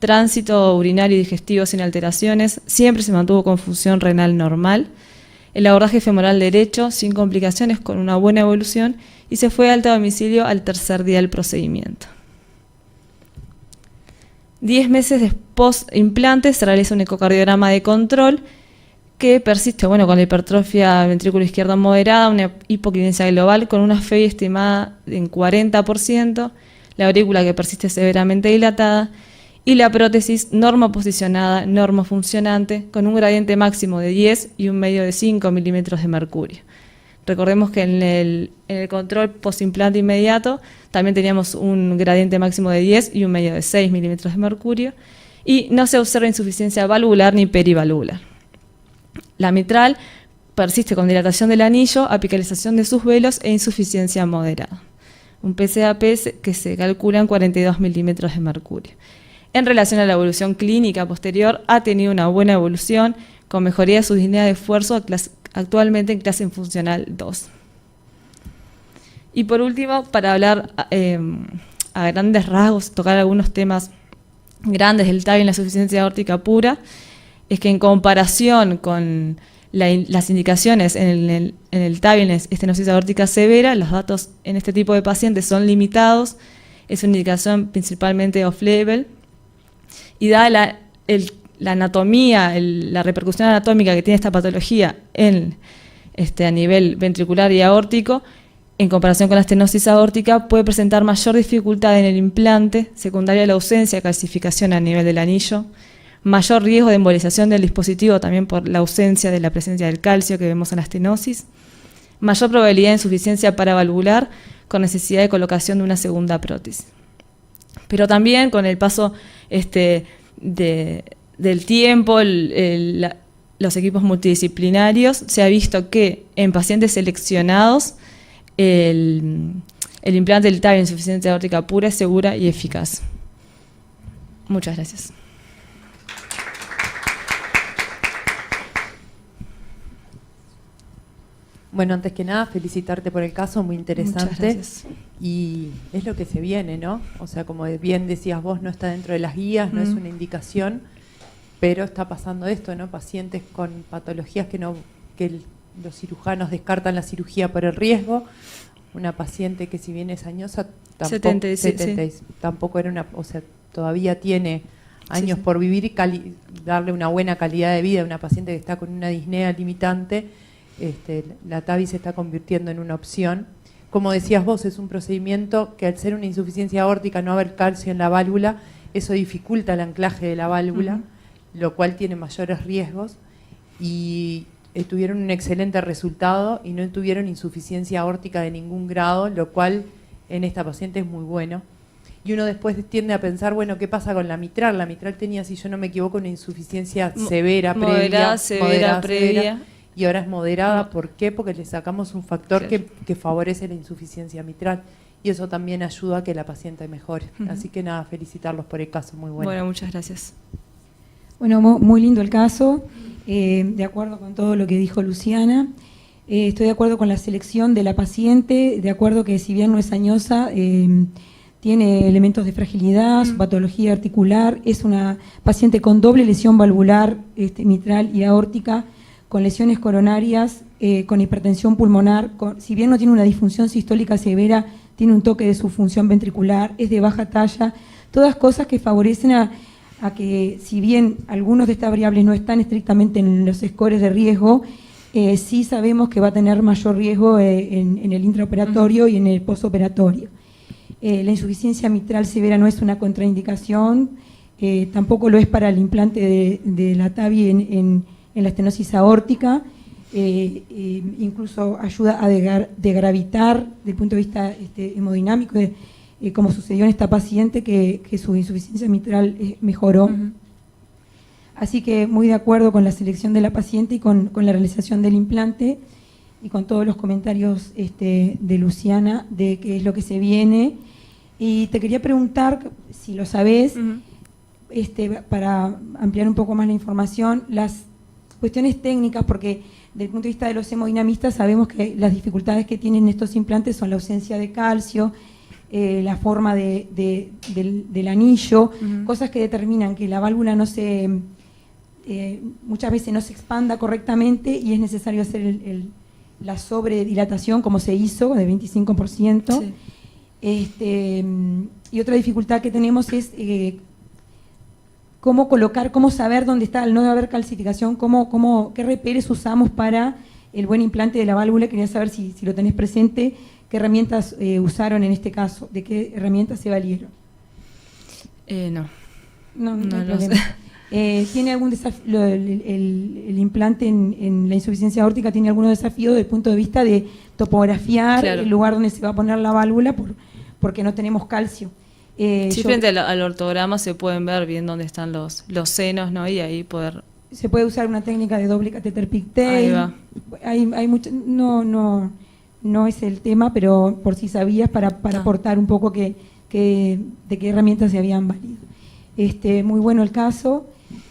tránsito urinario y digestivo sin alteraciones, siempre se mantuvo con función renal normal, el abordaje femoral derecho, sin complicaciones, con una buena evolución, y se fue de alta a domicilio al tercer día del procedimiento. 10 meses después implante se realiza un ecocardiograma de control que persiste con la hipertrofia ventrículo izquierdo moderada, una hipoquinesia global con una FEI estimada en 40%, la aurícula que persiste severamente dilatada y la prótesis normoposicionada, normofuncionante, con un gradiente máximo de 10 y un medio de 5 milímetros de mercurio. Recordemos que en el control postimplante inmediato también teníamos un gradiente máximo de 10 y un medio de 6 milímetros de mercurio, y no se observa insuficiencia valvular ni perivalvular. La mitral persiste con dilatación del anillo, apicalización de sus velos e insuficiencia moderada. Un PCAP que se calcula en 42 milímetros de mercurio. En relación a la evolución clínica posterior, ha tenido una buena evolución, con mejoría de su disnea de esfuerzo, actualmente en clase funcional 2. Y por último, para hablar a grandes rasgos, tocar algunos temas grandes del TAVI en la insuficiencia aórtica pura, es que en comparación con las indicaciones en el TAVI en estenosis aórtica severa, los datos en este tipo de pacientes son limitados, es una indicación principalmente off-label, y dada la anatomía, la repercusión anatómica que tiene esta patología a nivel ventricular y aórtico, en comparación con la estenosis aórtica, puede presentar mayor dificultad en el implante, secundaria a la ausencia de calcificación a nivel del anillo, mayor riesgo de embolización del dispositivo también por la ausencia de la presencia del calcio que vemos en la estenosis, mayor probabilidad de insuficiencia paravalvular con necesidad de colocación de una segunda prótesis. Pero también con el paso del tiempo, los equipos multidisciplinarios, se ha visto que en pacientes seleccionados el implante del TAVI en insuficiencia aórtica pura es segura y eficaz. Muchas gracias. Bueno, antes que nada, felicitarte por el caso, muy interesante. Muchas gracias. Y es lo que se viene, ¿no? O sea, como bien decías vos, no está dentro de las guías, no es una indicación, pero está pasando esto, ¿no? Pacientes con patologías que los cirujanos descartan la cirugía por el riesgo. Una paciente que si bien es añosa, tampoco era una, o sea, todavía tiene años por vivir y darle una buena calidad de vida a una paciente que está con una disnea limitante. La TAVI se está convirtiendo en una opción. Como decías vos, es un procedimiento que al ser una insuficiencia aórtica, no haber calcio en la válvula, eso dificulta el anclaje de la válvula, lo cual tiene mayores riesgos, y tuvieron un excelente resultado y no tuvieron insuficiencia aórtica de ningún grado, lo cual en esta paciente es muy bueno. Y uno después tiende a pensar, bueno, ¿qué pasa con la mitral? La mitral tenía, si yo no me equivoco, una insuficiencia severa previa. Y ahora es moderada. ¿Por qué? Porque le sacamos un factor que favorece la insuficiencia mitral. Y eso también ayuda a que la paciente mejore. Así que nada, felicitarlos por el caso, muy bueno. Bueno, muchas gracias. Bueno, muy lindo el caso. De acuerdo con todo lo que dijo Luciana. Estoy de acuerdo con la selección de la paciente, de acuerdo que si bien no es añosa, tiene elementos de fragilidad, su patología articular, es una paciente con doble lesión valvular, mitral y aórtica, con lesiones coronarias, con hipertensión pulmonar, si bien no tiene una disfunción sistólica severa, tiene un toque de su función ventricular, es de baja talla, todas cosas que favorecen a que, si bien algunos de estas variables no están estrictamente en los scores de riesgo, sí sabemos que va a tener mayor riesgo en el intraoperatorio y en el postoperatorio. La insuficiencia mitral severa no es una contraindicación, tampoco lo es para el implante de la TAVI en la estenosis aórtica, incluso ayuda a degravitar desde el punto de vista hemodinámico, como sucedió en esta paciente que su insuficiencia mitral mejoró. Así que muy de acuerdo con la selección de la paciente y con la realización del implante y con todos los comentarios de Luciana de qué es lo que se viene. Y te quería preguntar, si lo sabés, para ampliar un poco más la información, las cuestiones técnicas, porque desde el punto de vista de los hemodinamistas sabemos que las dificultades que tienen estos implantes son la ausencia de calcio, la forma del anillo, cosas que determinan que la válvula no se... muchas veces no se expanda correctamente y es necesario hacer la sobredilatación como se hizo de 25%. Sí. Y otra dificultad que tenemos es cómo colocar, cómo saber dónde está, al no haber calcificación, qué reperes usamos para el buen implante de la válvula. Quería saber si lo tenés presente, qué herramientas usaron en este caso, de qué herramientas se valieron. No lo sé. ¿Tiene algún desafío, el implante en la insuficiencia aórtica tiene algún desafío desde el punto de vista de topografiar el lugar donde se va a poner la válvula porque no tenemos calcio? Frente al ortograma se pueden ver bien dónde están los senos, ¿no? Y ahí poder... Se puede usar una técnica de doble catéter pigtail. Ahí va. Hay mucho, no es el tema, pero por si sabías, para aportar un poco de qué herramientas se habían valido. Muy bueno el caso.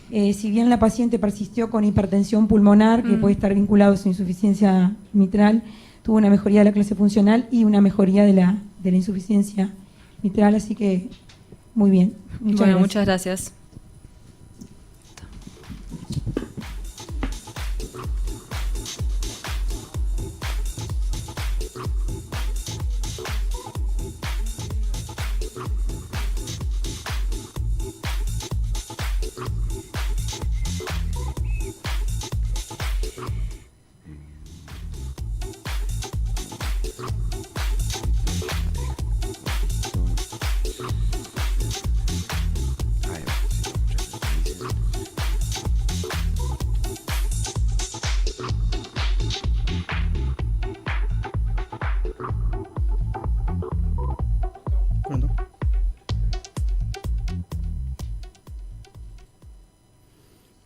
Si bien la paciente persistió con hipertensión pulmonar, que puede estar vinculado a su insuficiencia mitral, tuvo una mejoría de la clase funcional y una mejoría de la insuficiencia mitral, así que muy bien. Muchas gracias.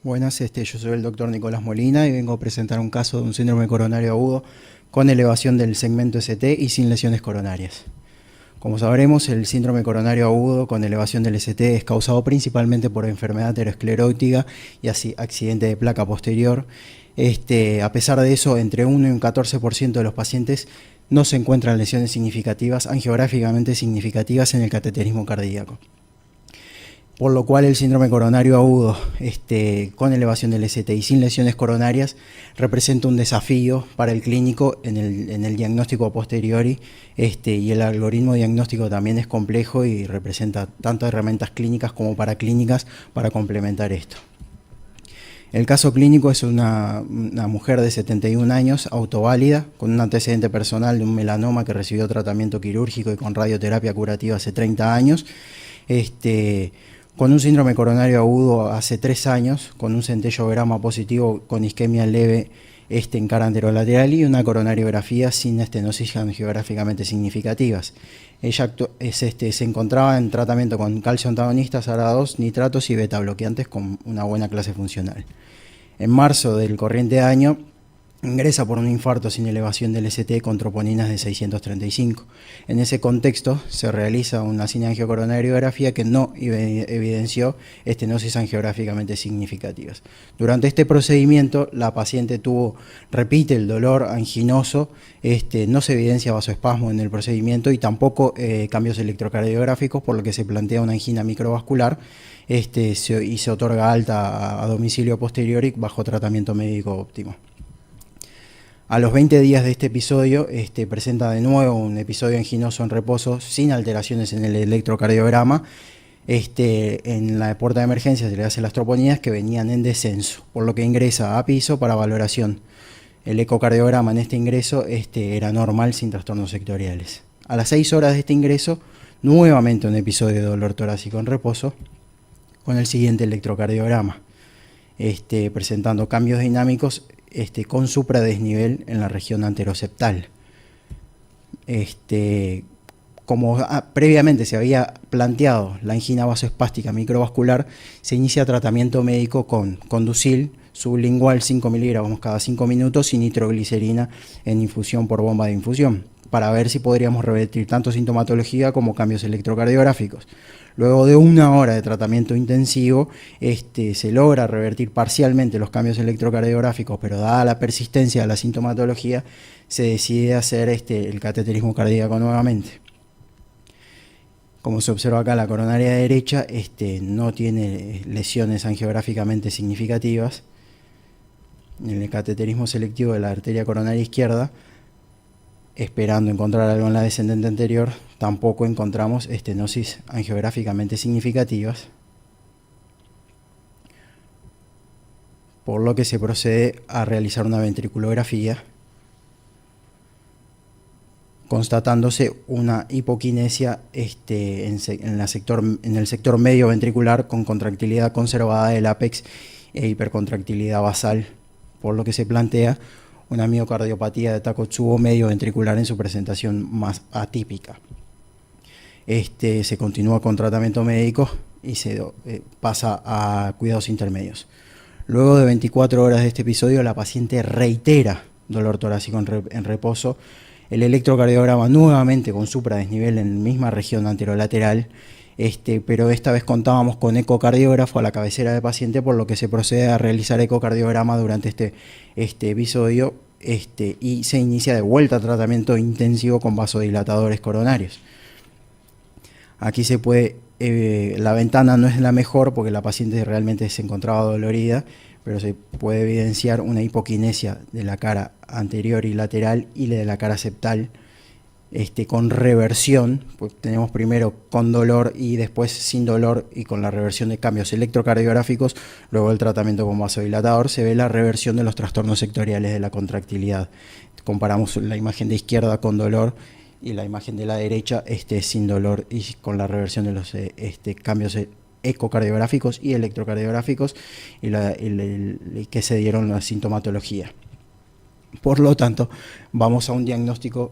Buenas, yo soy el doctor Nicolás Molina y vengo a presentar un caso de un síndrome coronario agudo con elevación del segmento ST y sin lesiones coronarias. Como sabremos, el síndrome coronario agudo con elevación del ST es causado principalmente por enfermedad aterosclerótica y así accidente de placa posterior. A pesar de eso, entre 1 y un 14% de los pacientes no se encuentran lesiones significativas, angiográficamente significativas en el cateterismo cardíaco. Por lo cual el síndrome coronario agudo con elevación del ST y sin lesiones coronarias representa un desafío para el clínico en el diagnóstico a posteriori, y el algoritmo diagnóstico también es complejo y representa tanto herramientas clínicas como paraclínicas para complementar esto. El caso clínico es una mujer de 71 años, autoválida, con un antecedente personal de un melanoma que recibió tratamiento quirúrgico y con radioterapia curativa hace 30 años, con un síndrome coronario agudo hace 3 años, con un centellograma positivo con isquemia leve en cara anterolateral y una coronariografía sin estenosis angiográficamente significativas. Ella se encontraba en tratamiento con calcio antagonistas, ARA2, nitratos y beta bloqueantes con una buena clase funcional. En marzo del corriente año ingresa por un infarto sin elevación del ST con troponinas de 635. En ese contexto se realiza una cineangiocoronariografía que no evidenció estenosis angiográficamente significativas. Durante este procedimiento la paciente repite el dolor anginoso, no se evidencia vasoespasmo en el procedimiento y tampoco cambios electrocardiográficos, por lo que se plantea una angina microvascular y se otorga alta a domicilio posteriori bajo tratamiento médico óptimo. A los 20 días de este episodio presenta de nuevo un episodio anginoso en reposo sin alteraciones en el electrocardiograma. En la puerta de emergencia se le hacen las troponinas que venían en descenso, por lo que ingresa a piso para valoración. El ecocardiograma en este ingreso era normal sin trastornos sectoriales. A las 6 horas de este ingreso, nuevamente un episodio de dolor torácico en reposo con el siguiente electrocardiograma, presentando cambios dinámicos con supradesnivel en la región anteroseptal. Como previamente se había planteado la angina vasoespástica microvascular, se inicia tratamiento médico con Conducil sublingual 5 miligramos cada 5 minutos y nitroglicerina en infusión por bomba de infusión, para ver si podríamos revertir tanto sintomatología como cambios electrocardiográficos. Luego de 1 hora de tratamiento intensivo, se logra revertir parcialmente los cambios electrocardiográficos, pero dada la persistencia de la sintomatología, se decide hacer el cateterismo cardíaco nuevamente. Como se observa acá, la coronaria derecha no tiene lesiones angiográficamente significativas. En el cateterismo selectivo de la arteria coronaria izquierda, esperando encontrar algo en la descendente anterior, tampoco encontramos estenosis angiográficamente significativas, por lo que se procede a realizar una ventriculografía, constatándose una hipoquinesia en el sector medio ventricular con contractilidad conservada del ápex e hipercontractilidad basal, por lo que se plantea una miocardiopatía de Takotsubo medio ventricular en su presentación más atípica. Se continúa con tratamiento médico y se pasa a cuidados intermedios. Luego de 24 horas de este episodio, la paciente reitera dolor torácico en reposo, el electrocardiograma nuevamente con supradesnivel en la misma región anterolateral, pero esta vez contábamos con ecocardiógrafo a la cabecera del paciente, por lo que se procede a realizar ecocardiograma durante este episodio y se inicia de vuelta tratamiento intensivo con vasodilatadores coronarios. Aquí se puede, la ventana no es la mejor porque la paciente realmente se encontraba dolorida, pero se puede evidenciar una hipoquinesia de la cara anterior y lateral y de la cara septal, con reversión, pues tenemos primero con dolor y después sin dolor y con la reversión de cambios electrocardiográficos. Luego del tratamiento con vasodilatador se ve la reversión de los trastornos sectoriales de la contractilidad. Comparamos la imagen de izquierda con dolor y la imagen de la derecha sin dolor y con la reversión de los cambios ecocardiográficos y electrocardiográficos y que se dieron la sintomatología. Por lo tanto, vamos a un diagnóstico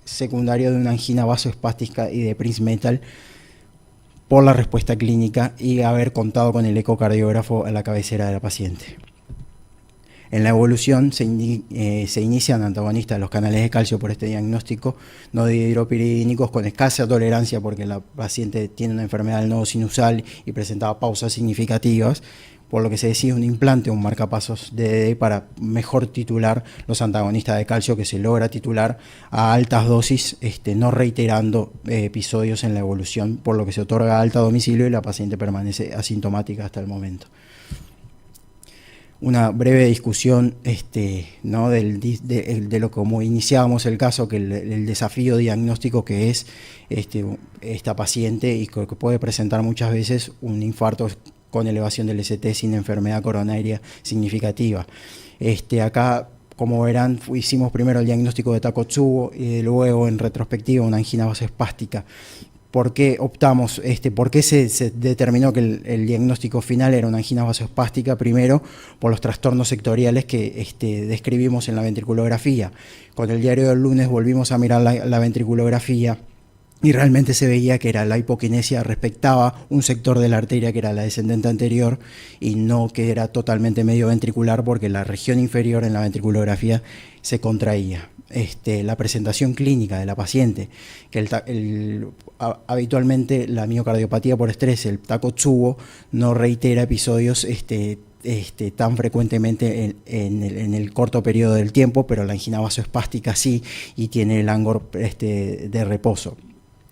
secundario de una angina vasoespástica y de Prinzmetal por la respuesta clínica y haber contado con el ecocardiógrafo a la cabecera de la paciente. En la evolución se inician antagonistas de los canales de calcio por este diagnóstico, no dihidropiridínicos con escasa tolerancia porque la paciente tiene una enfermedad del nodo sinusal y presentaba pausas significativas, por lo que se decide un implante, un marcapasos DDD para mejor titular los antagonistas de calcio, que se logra titular a altas dosis, no reiterando episodios en la evolución, por lo que se otorga alta domicilio y la paciente permanece asintomática hasta el momento. Una breve discusión ¿no? de lo como iniciábamos el caso, que el desafío diagnóstico que es esta paciente y que puede presentar muchas veces un infarto con elevación del ST sin enfermedad coronaria significativa. Acá, como verán, hicimos primero el diagnóstico de Takotsubo y luego en retrospectiva una angina vasoespástica. ¿Por qué optamos, por qué se determinó que el diagnóstico final era una angina vasoespástica? Primero, por los trastornos sectoriales que describimos en la ventriculografía. Con el diario del lunes volvimos a mirar la ventriculografía y realmente se veía que era la hipoquinesia respectaba un sector de la arteria que era la descendente anterior y no que era totalmente medio ventricular, porque la región inferior en la ventriculografía se contraía. La presentación clínica de la paciente, que habitualmente la miocardiopatía por estrés, el Takotsubo, no reitera episodios tan frecuentemente en el corto periodo del tiempo, pero la angina vasoespástica sí, y tiene el ángulo de reposo.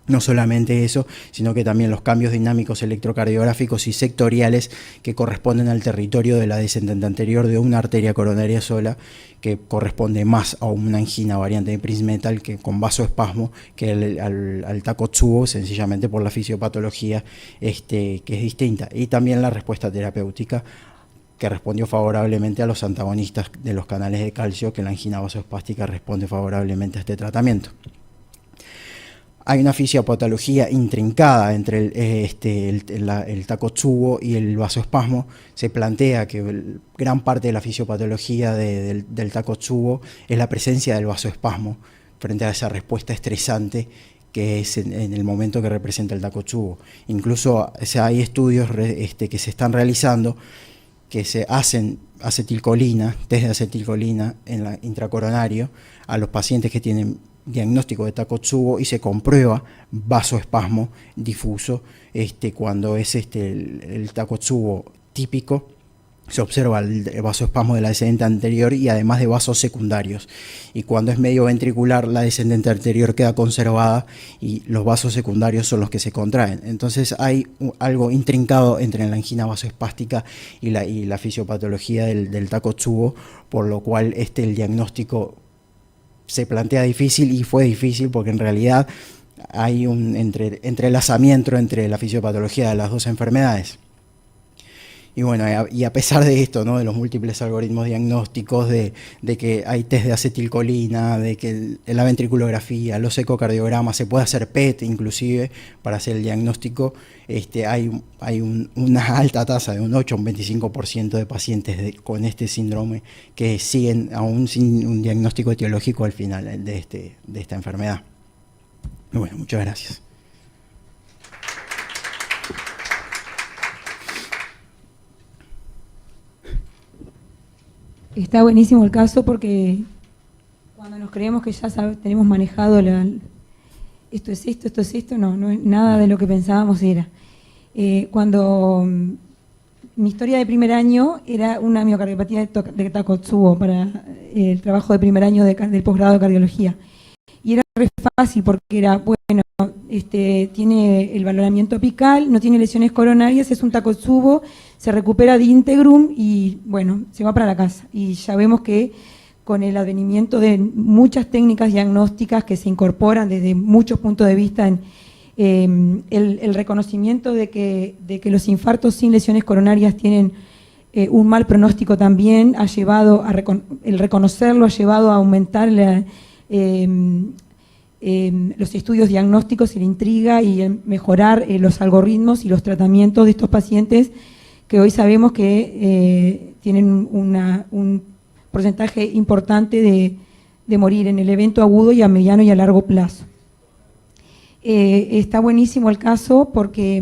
No solamente eso, sino que también los cambios dinámicos electrocardiográficos y sectoriales que corresponden al territorio de la descendente anterior de una arteria coronaria sola, que corresponde más a una angina variante de Prince-Metal que con vasoespasmo que al Takotsubo, sencillamente por la fisiopatología que es distinta. Y también la respuesta terapéutica, que respondió favorablemente a los antagonistas de los canales de calcio, que la angina vasoespástica responde favorablemente a este tratamiento. Hay una fisiopatología intrincada entre el Takotsubo y el vasoespasmo. Se plantea que gran parte de la fisiopatología del Takotsubo es la presencia del vasoespasmo frente a esa respuesta estresante que es en el momento que representa el Takotsubo. Incluso hay estudios que se están realizando que se hacen acetilcolina, test de acetilcolina en la intracoronario a los pacientes que tienen diagnóstico de Takotsubo y se comprueba vasoespasmo difuso. Cuando es el Takotsubo típico, se observa el vasoespasmo de la descendente anterior y además de vasos secundarios. Y cuando es medio ventricular, la descendente anterior queda conservada y los vasos secundarios son los que se contraen. Entonces hay algo intrincado entre la angina vasoespástica y la fisiopatología del Takotsubo, por lo cual el diagnóstico se plantea difícil, y fue difícil porque en realidad hay un entrelazamiento entre la fisiopatología de las dos enfermedades. Y bueno, y a pesar de esto, ¿no?, de los múltiples algoritmos diagnósticos, de que hay test de acetilcolina, de que la ventriculografía, los ecocardiogramas, se puede hacer PET inclusive para hacer el diagnóstico, hay una alta tasa de un 8 o un 25% de pacientes con este síndrome que siguen aún sin un diagnóstico etiológico al final de esta enfermedad. Bueno, muchas gracias. Está buenísimo el caso porque cuando nos creemos que ya tenemos manejado esto es esto, no es nada de lo que pensábamos era. Cuando mi historia de primer año era una miocardiopatía de Takotsubo para el trabajo de primer año del posgrado de cardiología. Y era re fácil porque era, bueno, tiene el valoramiento apical, no tiene lesiones coronarias, es un Takotsubo, se recupera de íntegrum y bueno, se va para la casa. Y ya vemos que con el advenimiento de muchas técnicas diagnósticas que se incorporan desde muchos puntos de vista en el reconocimiento de que los infartos sin lesiones coronarias tienen un mal pronóstico también, el reconocerlo ha llevado a aumentar los estudios diagnósticos y la intriga y mejorar los algoritmos y los tratamientos de estos pacientes que hoy sabemos que tienen un porcentaje importante de morir en el evento agudo y a mediano y a largo plazo. Está buenísimo el caso porque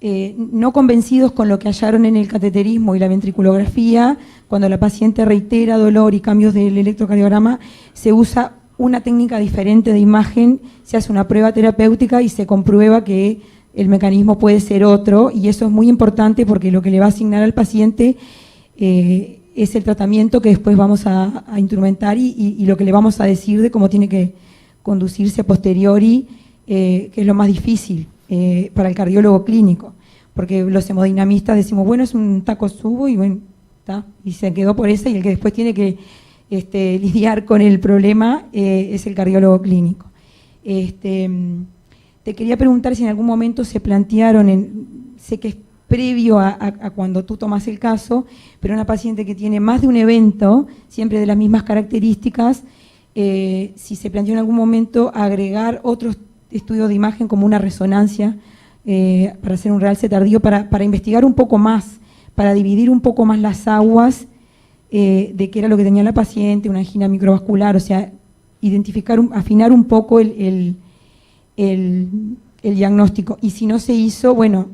no convencidos con lo que hallaron en el cateterismo y la ventriculografía, cuando la paciente reitera dolor y cambios del electrocardiograma, se usa una técnica diferente de imagen, se hace una prueba terapéutica y se comprueba que el mecanismo puede ser otro, y eso es muy importante porque lo que le va a asignar al paciente es el tratamiento que después vamos a instrumentar y lo que le vamos a decir de cómo tiene que conducirse a posteriori, que es lo más difícil para el cardiólogo clínico, porque los hemodinamistas decimos, bueno, es un Takotsubo y bueno, está, y se quedó por esa, y el que después tiene que lidiar con el problema es el cardiólogo clínico. Te quería preguntar si en algún momento se plantearon, sé que es previo a cuando tú tomas el caso, pero una paciente que tiene más de un evento, siempre de las mismas características, si se planteó en algún momento agregar otros estudios de imagen como una resonancia para hacer un realce tardío, para investigar un poco más, para dividir un poco más las aguas de qué era lo que tenía la paciente, una angina microvascular, o sea, identificar, afinar un poco el diagnóstico. Y si no se hizo, bueno,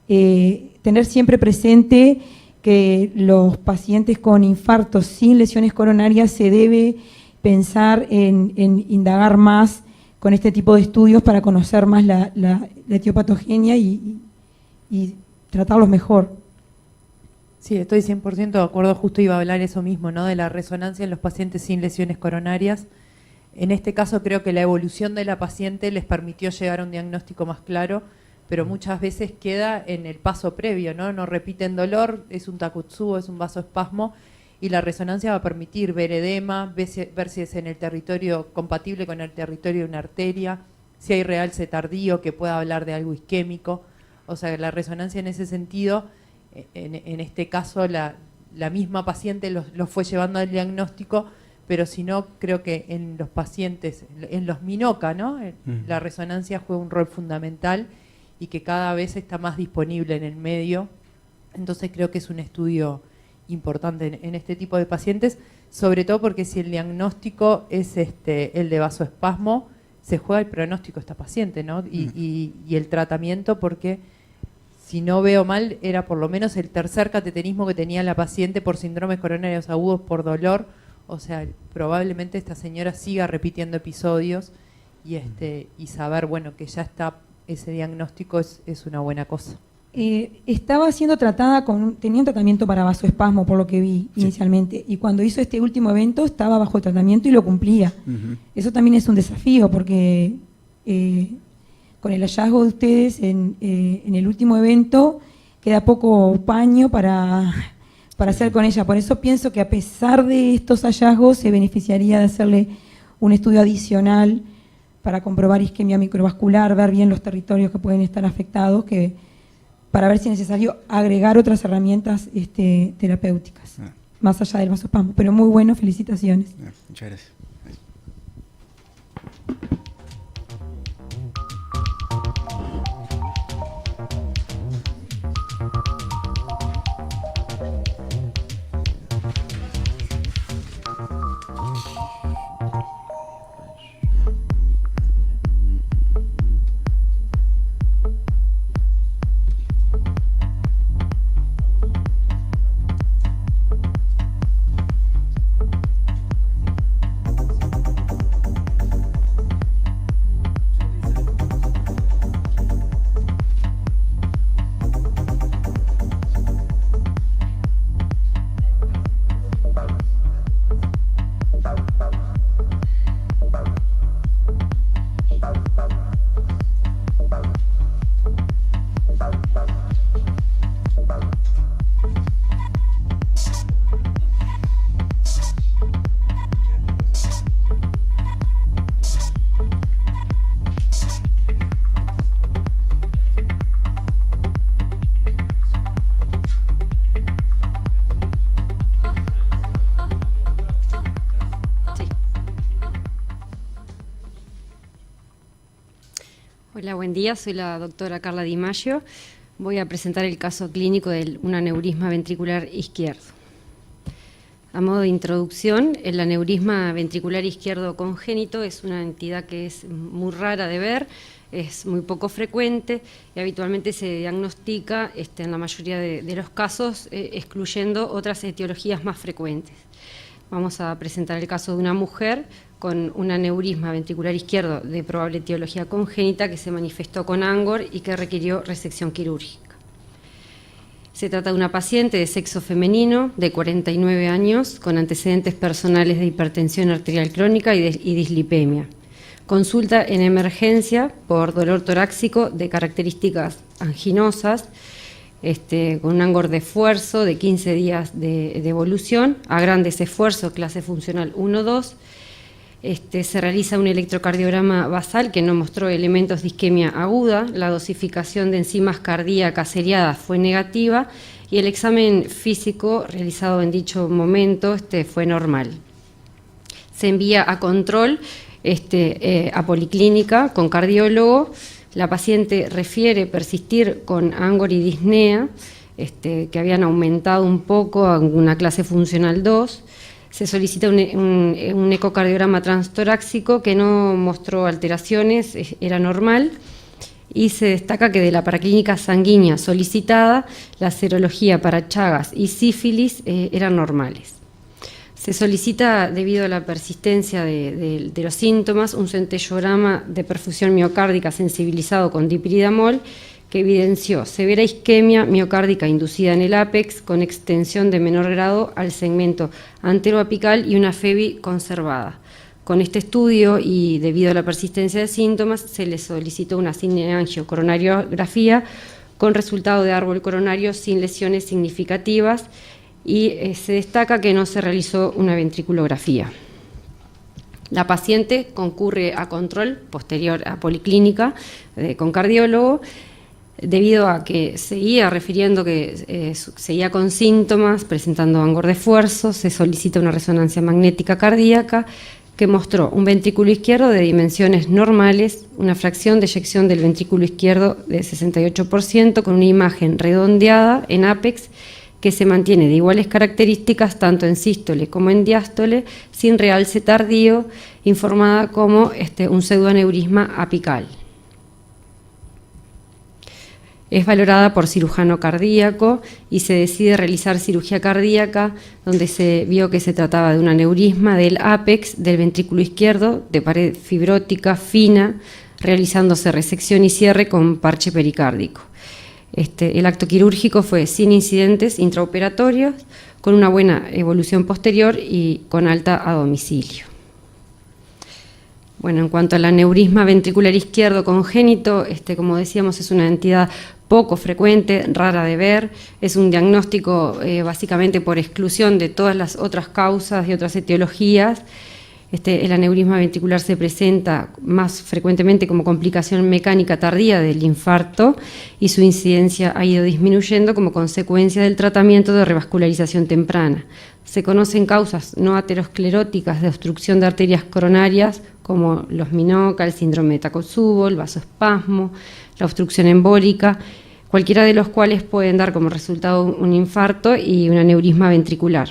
tener siempre presente que los pacientes con infartos sin lesiones coronarias se debe pensar en indagar más con este tipo de estudios para conocer más la etiopatogenia y tratarlos mejor. Sí, estoy 100% de acuerdo, justo iba a hablar eso mismo, ¿no? De la resonancia en los pacientes sin lesiones coronarias. En este caso creo que la evolución de la paciente les permitió llegar a un diagnóstico más claro, pero muchas veces queda en el paso previo, ¿no? No repiten dolor, es un takotsubo, es un vasoespasmo, y la resonancia va a permitir ver edema, ver si es en el territorio compatible con el territorio de una arteria, si hay realce tardío que pueda hablar de algo isquémico. O sea, la resonancia en ese sentido, en este caso la misma paciente los fue llevando al diagnóstico, pero si no, creo que en los pacientes, en los MINOCA, ¿no? La resonancia juega un rol fundamental y que cada vez está más disponible en el medio. Entonces creo que es un estudio importante en este tipo de pacientes, sobre todo porque si el diagnóstico es el de vasoespasmo, se juega el pronóstico de esta paciente, ¿no? Y el tratamiento, porque si no veo mal, era por lo menos el tercer cateterismo que tenía la paciente por síndromes coronarios agudos por dolor. O sea, probablemente esta señora siga repitiendo episodios y saber, bueno, que ya está ese diagnóstico es una buena cosa. Estaba siendo tratada tenía un tratamiento para vasoespasmo, por lo que vi inicialmente, y cuando hizo este último evento estaba bajo tratamiento y lo cumplía. Eso también es un desafío, porque con el hallazgo de ustedes en el último evento queda poco paño para hacer con ella. Por eso pienso que a pesar de estos hallazgos se beneficiaría de hacerle un estudio adicional para comprobar isquemia microvascular, ver bien los territorios que pueden estar afectados, para ver si es necesario agregar otras herramientas terapéuticas, más allá del vasoespasmo. Pero muy bueno, felicitaciones. Muchas gracias. Hola, buen día. Soy la doctora Carla Di Maggio. Voy a presentar el caso clínico de un aneurisma ventricular izquierdo. A modo de introducción, el aneurisma ventricular izquierdo congénito es una entidad que es muy rara de ver, es muy poco frecuente y habitualmente se diagnostica en la mayoría de los casos, excluyendo otras etiologías más frecuentes. Vamos a presentar el caso de una mujer con un aneurisma ventricular izquierdo de probable etiología congénita que se manifestó con Angor y que requirió resección quirúrgica. Se trata de una paciente de sexo femenino de 49 años con antecedentes personales de hipertensión arterial crónica y dislipemia. Consulta en emergencia por dolor torácico de características anginosas, con un Angor de esfuerzo de 15 días de evolución, a grandes esfuerzos, clase funcional 1-2. Se realiza un electrocardiograma basal que no mostró elementos de isquemia aguda, la dosificación de enzimas cardíacas seriadas fue negativa y el examen físico realizado en dicho momento fue normal. Se envía a control a policlínica con cardiólogo. La paciente refiere persistir con Angor y disnea, que habían aumentado un poco a una clase funcional 2. Se solicita un ecocardiograma transtorácico que no mostró alteraciones, era normal, y se destaca que de la paraclínica sanguínea solicitada, la serología para Chagas y sífilis eran normales. Se solicita, debido a la persistencia de los síntomas, un centellograma de perfusión miocárdica sensibilizado con dipiridamol que evidenció severa isquemia miocárdica inducida en el ápex con extensión de menor grado al segmento anteroapical y una FEBI conservada. Con este estudio y debido a la persistencia de síntomas, se le solicitó una cineangiocoronariografía con resultado de árbol coronario sin lesiones significativas y se destaca que no se realizó una ventriculografía. La paciente concurre a control posterior a policlínica con cardiólogo, debido a que seguía refiriendo que seguía con síntomas, presentando angor de esfuerzo. Se solicita una resonancia magnética cardíaca que mostró un ventrículo izquierdo de dimensiones normales, una fracción de eyección del ventrículo izquierdo de 68%, con una imagen redondeada en ápex que se mantiene de iguales características tanto en sístole como en diástole, sin realce tardío, informada como un pseudoaneurisma apical. Es valorada por cirujano cardíaco y se decide realizar cirugía cardíaca, donde se vio que se trataba de un aneurisma del ápex del ventrículo izquierdo, de pared fibrótica fina, realizándose resección y cierre con parche pericárdico. El acto quirúrgico fue sin incidentes intraoperatorios, con una buena evolución posterior y con alta a domicilio. Bueno, en cuanto al aneurisma ventricular izquierdo congénito, como decíamos, es una entidad poco frecuente, rara de ver, es un diagnóstico básicamente por exclusión de todas las otras causas y otras etiologías. El aneurisma ventricular se presenta más frecuentemente como complicación mecánica tardía del infarto y su incidencia ha ido disminuyendo como consecuencia del tratamiento de revascularización temprana. Se conocen causas no ateroscleróticas de obstrucción de arterias coronarias como los MINOCA, el síndrome de Takotsubo, el vasoespasmo, la obstrucción embólica, cualquiera de los cuales pueden dar como resultado un infarto y un aneurisma ventricular.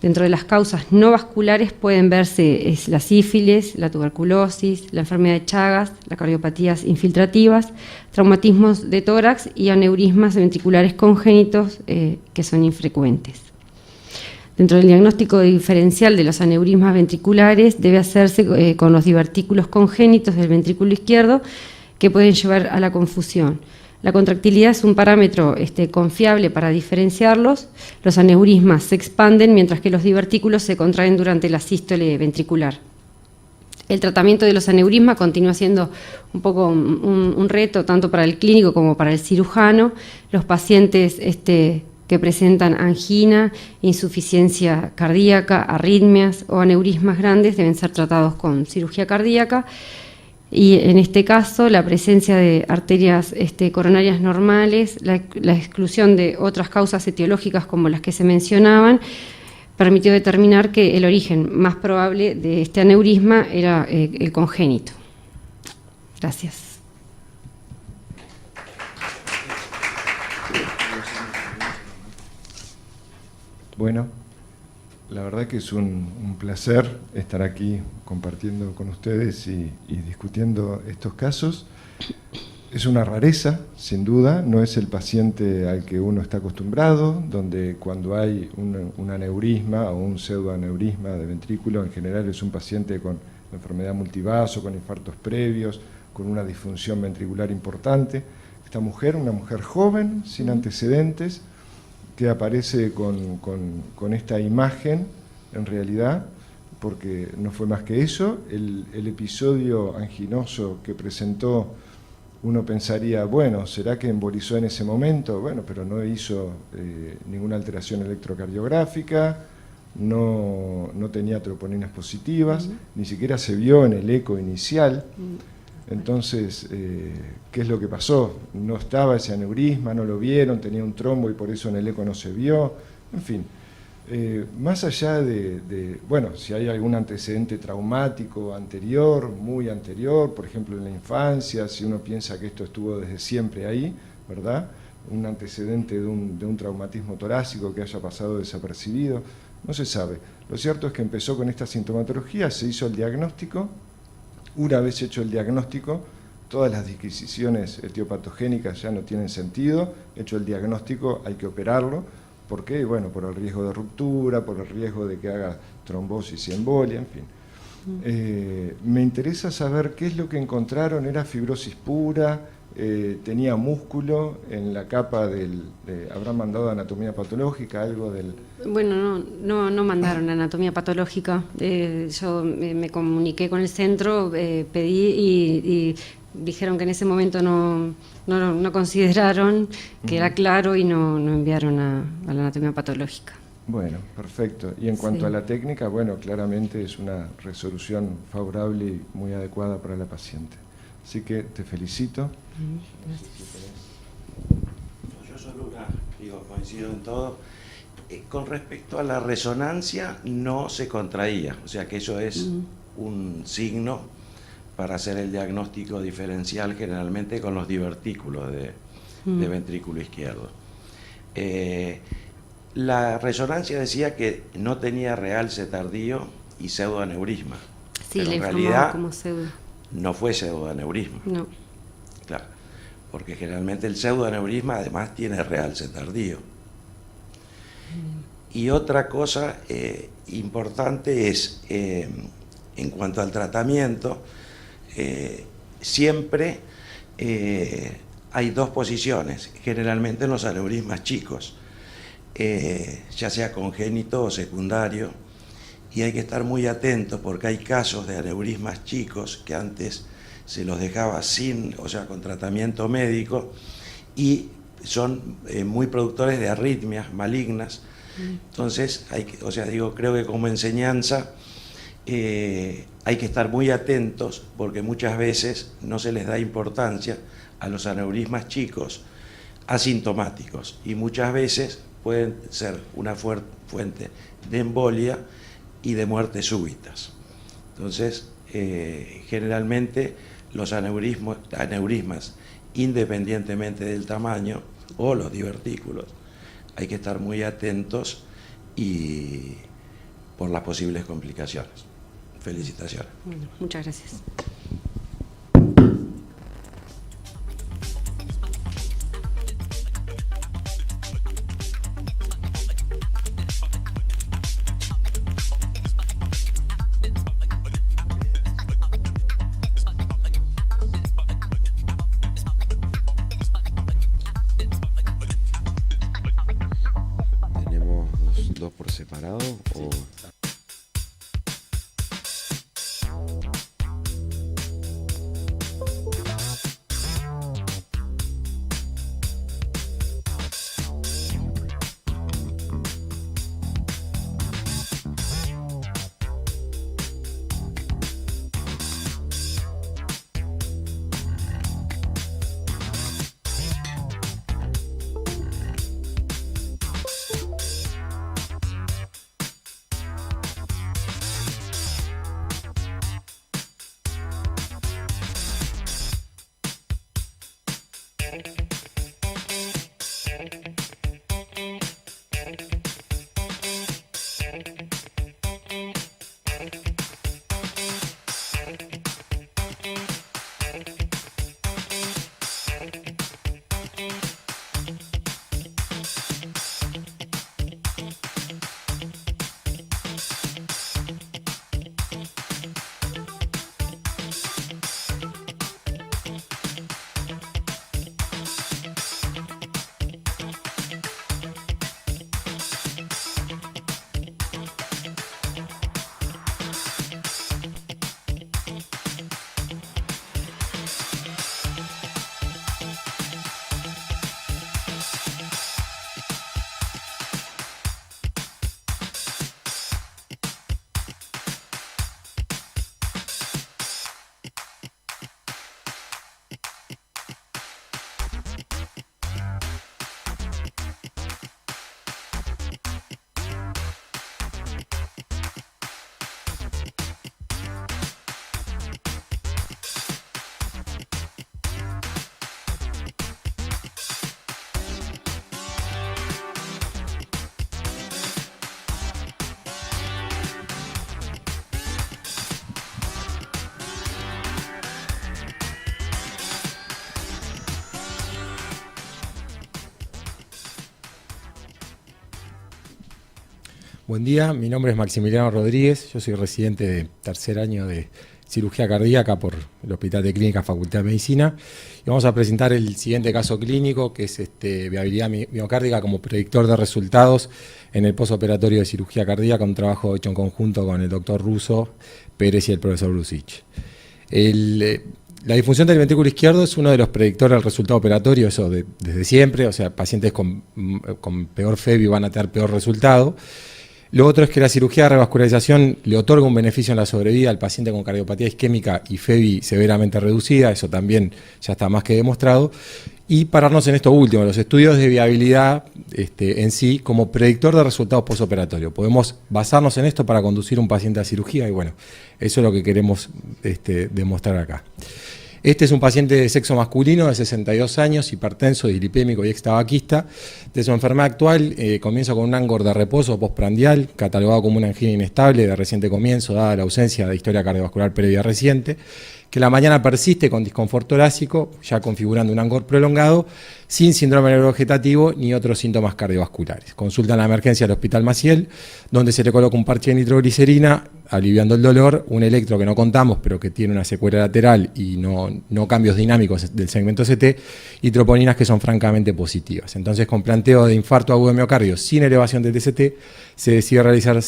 Dentro de las causas no vasculares pueden verse la sífilis, la tuberculosis, la enfermedad de Chagas, las cardiopatías infiltrativas, traumatismos de tórax y aneurismas ventriculares congénitos que son infrecuentes. Dentro del diagnóstico diferencial de los aneurismas ventriculares debe hacerse con los divertículos congénitos del ventrículo izquierdo que pueden llevar a la confusión. La contractilidad es un parámetro confiable para diferenciarlos. Los aneurismas se expanden mientras que los divertículos se contraen durante la sístole ventricular. El tratamiento de los aneurismas continúa siendo un poco un reto tanto para el clínico como para el cirujano. Los pacientes que presentan angina, insuficiencia cardíaca, arritmias o aneurismas grandes deben ser tratados con cirugía cardíaca. Y en este caso, la presencia de arterias coronarias normales, la exclusión de otras causas etiológicas como las que se mencionaban, permitió determinar que el origen más probable de este aneurisma era el congénito. Gracias. Bueno, la verdad que es un placer estar aquí compartiendo con ustedes y discutiendo estos casos. Es una rareza, sin duda, no es el paciente al que uno está acostumbrado, donde cuando hay un aneurisma o un pseudoaneurisma de ventrículo, en general es un paciente con enfermedad multivaso, con infartos previos, con una disfunción ventricular importante. Esta mujer, una mujer joven, sin antecedentes, que aparece con esta imagen, en realidad, porque no fue más que eso. El episodio anginoso que presentó, uno pensaría, bueno, ¿será que embolizó en ese momento? Bueno, pero no hizo ninguna alteración electrocardiográfica, no tenía troponinas positivas, ni siquiera se vio en el eco inicial. Entonces, ¿qué es lo que pasó? No estaba ese aneurisma, no lo vieron, tenía un trombo y por eso en el eco no se vio. En fin, más allá bueno, si hay algún antecedente traumático anterior, muy anterior, por ejemplo en la infancia, si uno piensa que esto estuvo desde siempre ahí, ¿verdad? Un antecedente de un traumatismo torácico que haya pasado desapercibido. No se sabe. Lo cierto es que empezó con esta sintomatología, se hizo el diagnóstico. Una vez hecho el diagnóstico, todas las disquisiciones etiopatogénicas ya no tienen sentido. Hecho el diagnóstico, hay que operarlo. ¿Por qué? Bueno, por el riesgo de ruptura, por el riesgo de que haga trombosis y embolia, en fin. Me interesa saber qué es lo que encontraron. ¿Era fibrosis pura? ¿Tenía músculo en la capa habrán mandado anatomía patológica, algo del...? Bueno, no mandaron anatomía patológica. Yo me comuniqué con el centro, pedí y dijeron que en ese momento no consideraron que era claro y no enviaron a la anatomía patológica. Bueno, perfecto. Y en cuanto a la técnica, bueno, claramente es una resolución favorable y muy adecuada para la paciente. Así que te felicito. Yo solo coincido en todo. Con respecto a la resonancia, no se contraía, o sea que eso es un signo para hacer el diagnóstico diferencial generalmente con los divertículos de ventrículo izquierdo. La resonancia decía que no tenía realce tardío y pseudoaneurisma. Sí, pero le en realidad como pseudo. no fue pseudoaneurisma. No. Claro, porque generalmente el pseudoaneurisma además tiene realce tardío. Y otra cosa importante es, en cuanto al tratamiento, siempre hay dos posiciones, generalmente en los aneurismas chicos, ya sea congénito o secundario, y hay que estar muy atentos porque hay casos de aneurismas chicos que antes se los dejaba con tratamiento médico, y son muy productores de arritmias malignas. Entonces, creo que como enseñanza hay que estar muy atentos porque muchas veces no se les da importancia a los aneurismas chicos asintomáticos y muchas veces pueden ser una fuente de embolia y de muertes súbitas. Entonces, generalmente los aneurismas, independientemente del tamaño, o los divertículos, hay que estar muy atentos y por las posibles complicaciones. Felicitaciones. Bueno, muchas gracias. ¿Tenemos dos por separado o...? Buen día, mi nombre es Maximiliano Rodríguez, yo soy residente de tercer año de cirugía cardíaca por el Hospital de Clínica Facultad de Medicina y vamos a presentar el siguiente caso clínico que es viabilidad miocárdica como predictor de resultados en el postoperatorio de cirugía cardíaca, un trabajo hecho en conjunto con el doctor Russo, Pérez y el profesor Brusich. La disfunción del ventrículo izquierdo es uno de los predictores del resultado operatorio, eso desde siempre, o sea, pacientes con peor FEBI van a tener peor resultado. Lo otro es que la cirugía de revascularización le otorga un beneficio en la sobrevida al paciente con cardiopatía isquémica y FEBI severamente reducida, eso también ya está más que demostrado. Y pararnos en esto último, los estudios de viabilidad en sí como predictor de resultados postoperatorios. Podemos basarnos en esto para conducir un paciente a cirugía y bueno, eso es lo que queremos demostrar acá. Este es un paciente de sexo masculino de 62 años, hipertenso, dislipémico y extabaquista. De su enfermedad actual comienza con un angor de reposo postprandial, catalogado como una angina inestable de reciente comienzo, dada la ausencia de historia cardiovascular previa reciente, que la mañana persiste con disconfort torácico, ya configurando un angor prolongado, sin síndrome neurovegetativo ni otros síntomas cardiovasculares. Consulta en la emergencia del Hospital Maciel, donde se le coloca un parche de nitroglicerina, aliviando el dolor, un electro que no contamos, pero que tiene una secuela lateral y no cambios dinámicos del segmento CT, y troponinas que son francamente positivas. Entonces, con planteo de infarto agudo de miocardio sin elevación del TCT, se decide realizar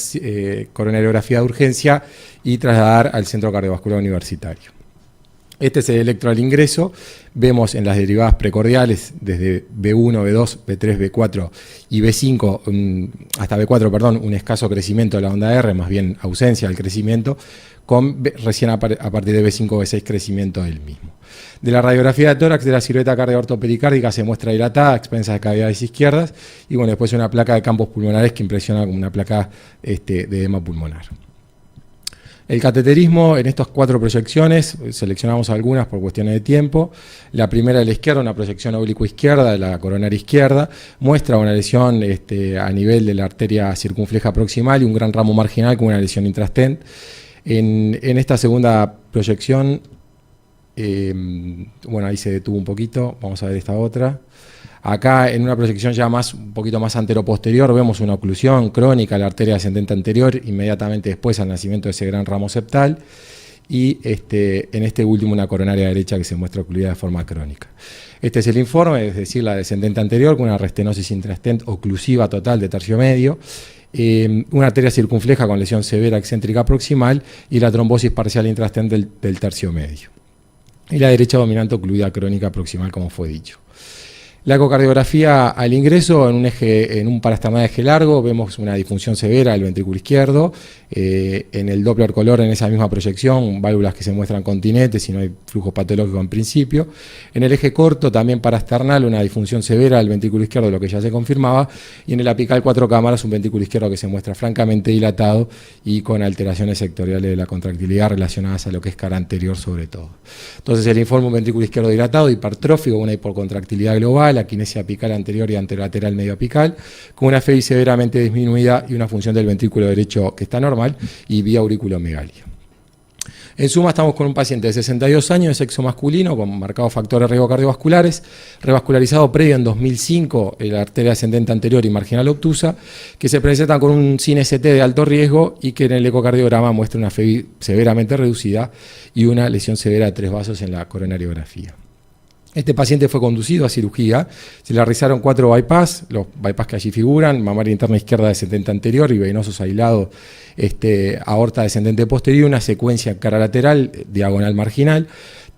coronariografía de urgencia y trasladar al Centro Cardiovascular Universitario. Este es el electro al ingreso. Vemos en las derivadas precordiales desde B1, B2, B3, B4 y B5 hasta B4, perdón, un escaso crecimiento de la onda R, más bien ausencia del crecimiento, con recién a partir de B5, B6 crecimiento del mismo. De la radiografía de tórax de la silueta cardioortopericárdica se muestra dilatada a expensas de cavidades izquierdas y bueno, después una placa de campos pulmonares que impresiona como una placa de edema pulmonar. El cateterismo en estas 4 proyecciones, seleccionamos algunas por cuestiones de tiempo. La primera de la izquierda, una proyección oblicua izquierda de la coronaria izquierda, muestra una lesión a nivel de la arteria circunfleja proximal y un gran ramo marginal con una lesión intrastent. En esta segunda proyección, bueno, ahí se detuvo un poquito, vamos a ver esta otra. Acá en una proyección ya un poquito más anteroposterior vemos una oclusión crónica de la arteria ascendente anterior inmediatamente después al nacimiento de ese gran ramo septal y en este último una coronaria derecha que se muestra ocluida de forma crónica. Este es el informe, es decir, la descendente anterior con una restenosis intrastent oclusiva total de tercio medio, una arteria circunfleja con lesión severa excéntrica proximal y la trombosis parcial intrastent del tercio medio. Y la derecha dominante ocluida crónica proximal, como fue dicho. La ecocardiografía al ingreso en un parasternal de eje largo vemos una disfunción severa del ventrículo izquierdo. En el Doppler color en esa misma proyección, válvulas que se muestran continentes y no hay flujo patológico en principio. En el eje corto también parasternal una disfunción severa del ventrículo izquierdo, lo que ya se confirmaba. Y en el apical 4 cámaras un ventrículo izquierdo que se muestra francamente dilatado y con alteraciones sectoriales de la contractilidad relacionadas a lo que es cara anterior sobre todo. Entonces el informe un ventrículo izquierdo dilatado, hipertrófico, una hipocontractilidad global, la quinesia apical anterior y anterolateral medio apical, con una FEBI severamente disminuida y una función del ventrículo derecho que está normal y vía auriculomegalia. En suma, estamos con un paciente de 62 años de sexo masculino con marcados factores riesgo cardiovasculares, revascularizado previo en 2005 en la arteria ascendente anterior y marginal obtusa, que se presenta con un SIN-ST de alto riesgo y que en el ecocardiograma muestra una FEBI severamente reducida y una lesión severa de 3 vasos en la coronariografía. Este paciente fue conducido a cirugía, se le realizaron 4 bypass, los bypass que allí figuran, mamaria interna izquierda descendente anterior y venosos aislados, aorta descendente posterior, una secuencia en cara lateral, diagonal marginal,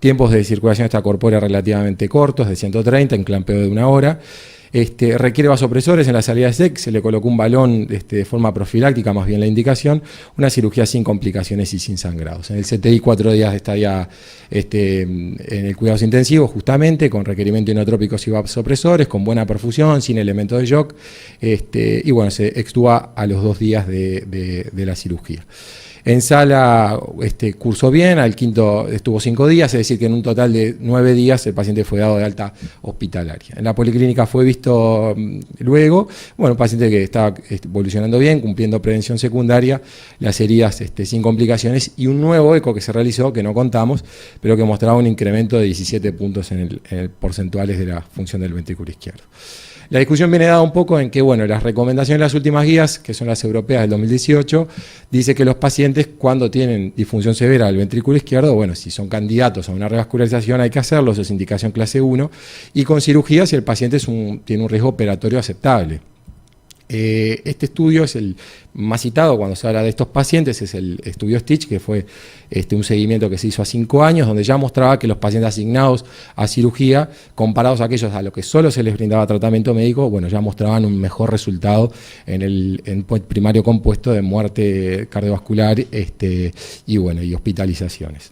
tiempos de circulación extracorpórea relativamente cortos, de 130, en clampeo de 1 hora. Requiere vasopresores en la salida de SEC, se le colocó un balón de forma profiláctica, más bien la indicación, una cirugía sin complicaciones y sin sangrados. En el CTI 4 días de estadía en el cuidados intensivos, justamente, con requerimiento de inotrópicos y vasopresores, con buena perfusión, sin elementos de shock, y bueno, se extuba a los 2 días de la cirugía. En sala cursó bien, al quinto estuvo 5 días, es decir que en un total de 9 días el paciente fue dado de alta hospitalaria. En la policlínica fue visto luego, bueno, un paciente que estaba evolucionando bien, cumpliendo prevención secundaria, las heridas sin complicaciones y un nuevo eco que se realizó, que no contamos, pero que mostraba un incremento de 17 puntos en el porcentuales de la función del ventrículo izquierdo. La discusión viene dada un poco en que, bueno, las recomendaciones de las últimas guías, que son las europeas del 2018, dice que los pacientes cuando tienen disfunción severa del ventrículo izquierdo, bueno, si son candidatos a una revascularización hay que hacerlo, eso es indicación clase 1, y con cirugía si el paciente tiene un riesgo operatorio aceptable. Este estudio es el más citado cuando se habla de estos pacientes, es el estudio Stitch, que fue un seguimiento que se hizo a 5 años, donde ya mostraba que los pacientes asignados a cirugía, comparados a aquellos a los que solo se les brindaba tratamiento médico, bueno, ya mostraban un mejor resultado en el endpoint primario compuesto de muerte cardiovascular y hospitalizaciones.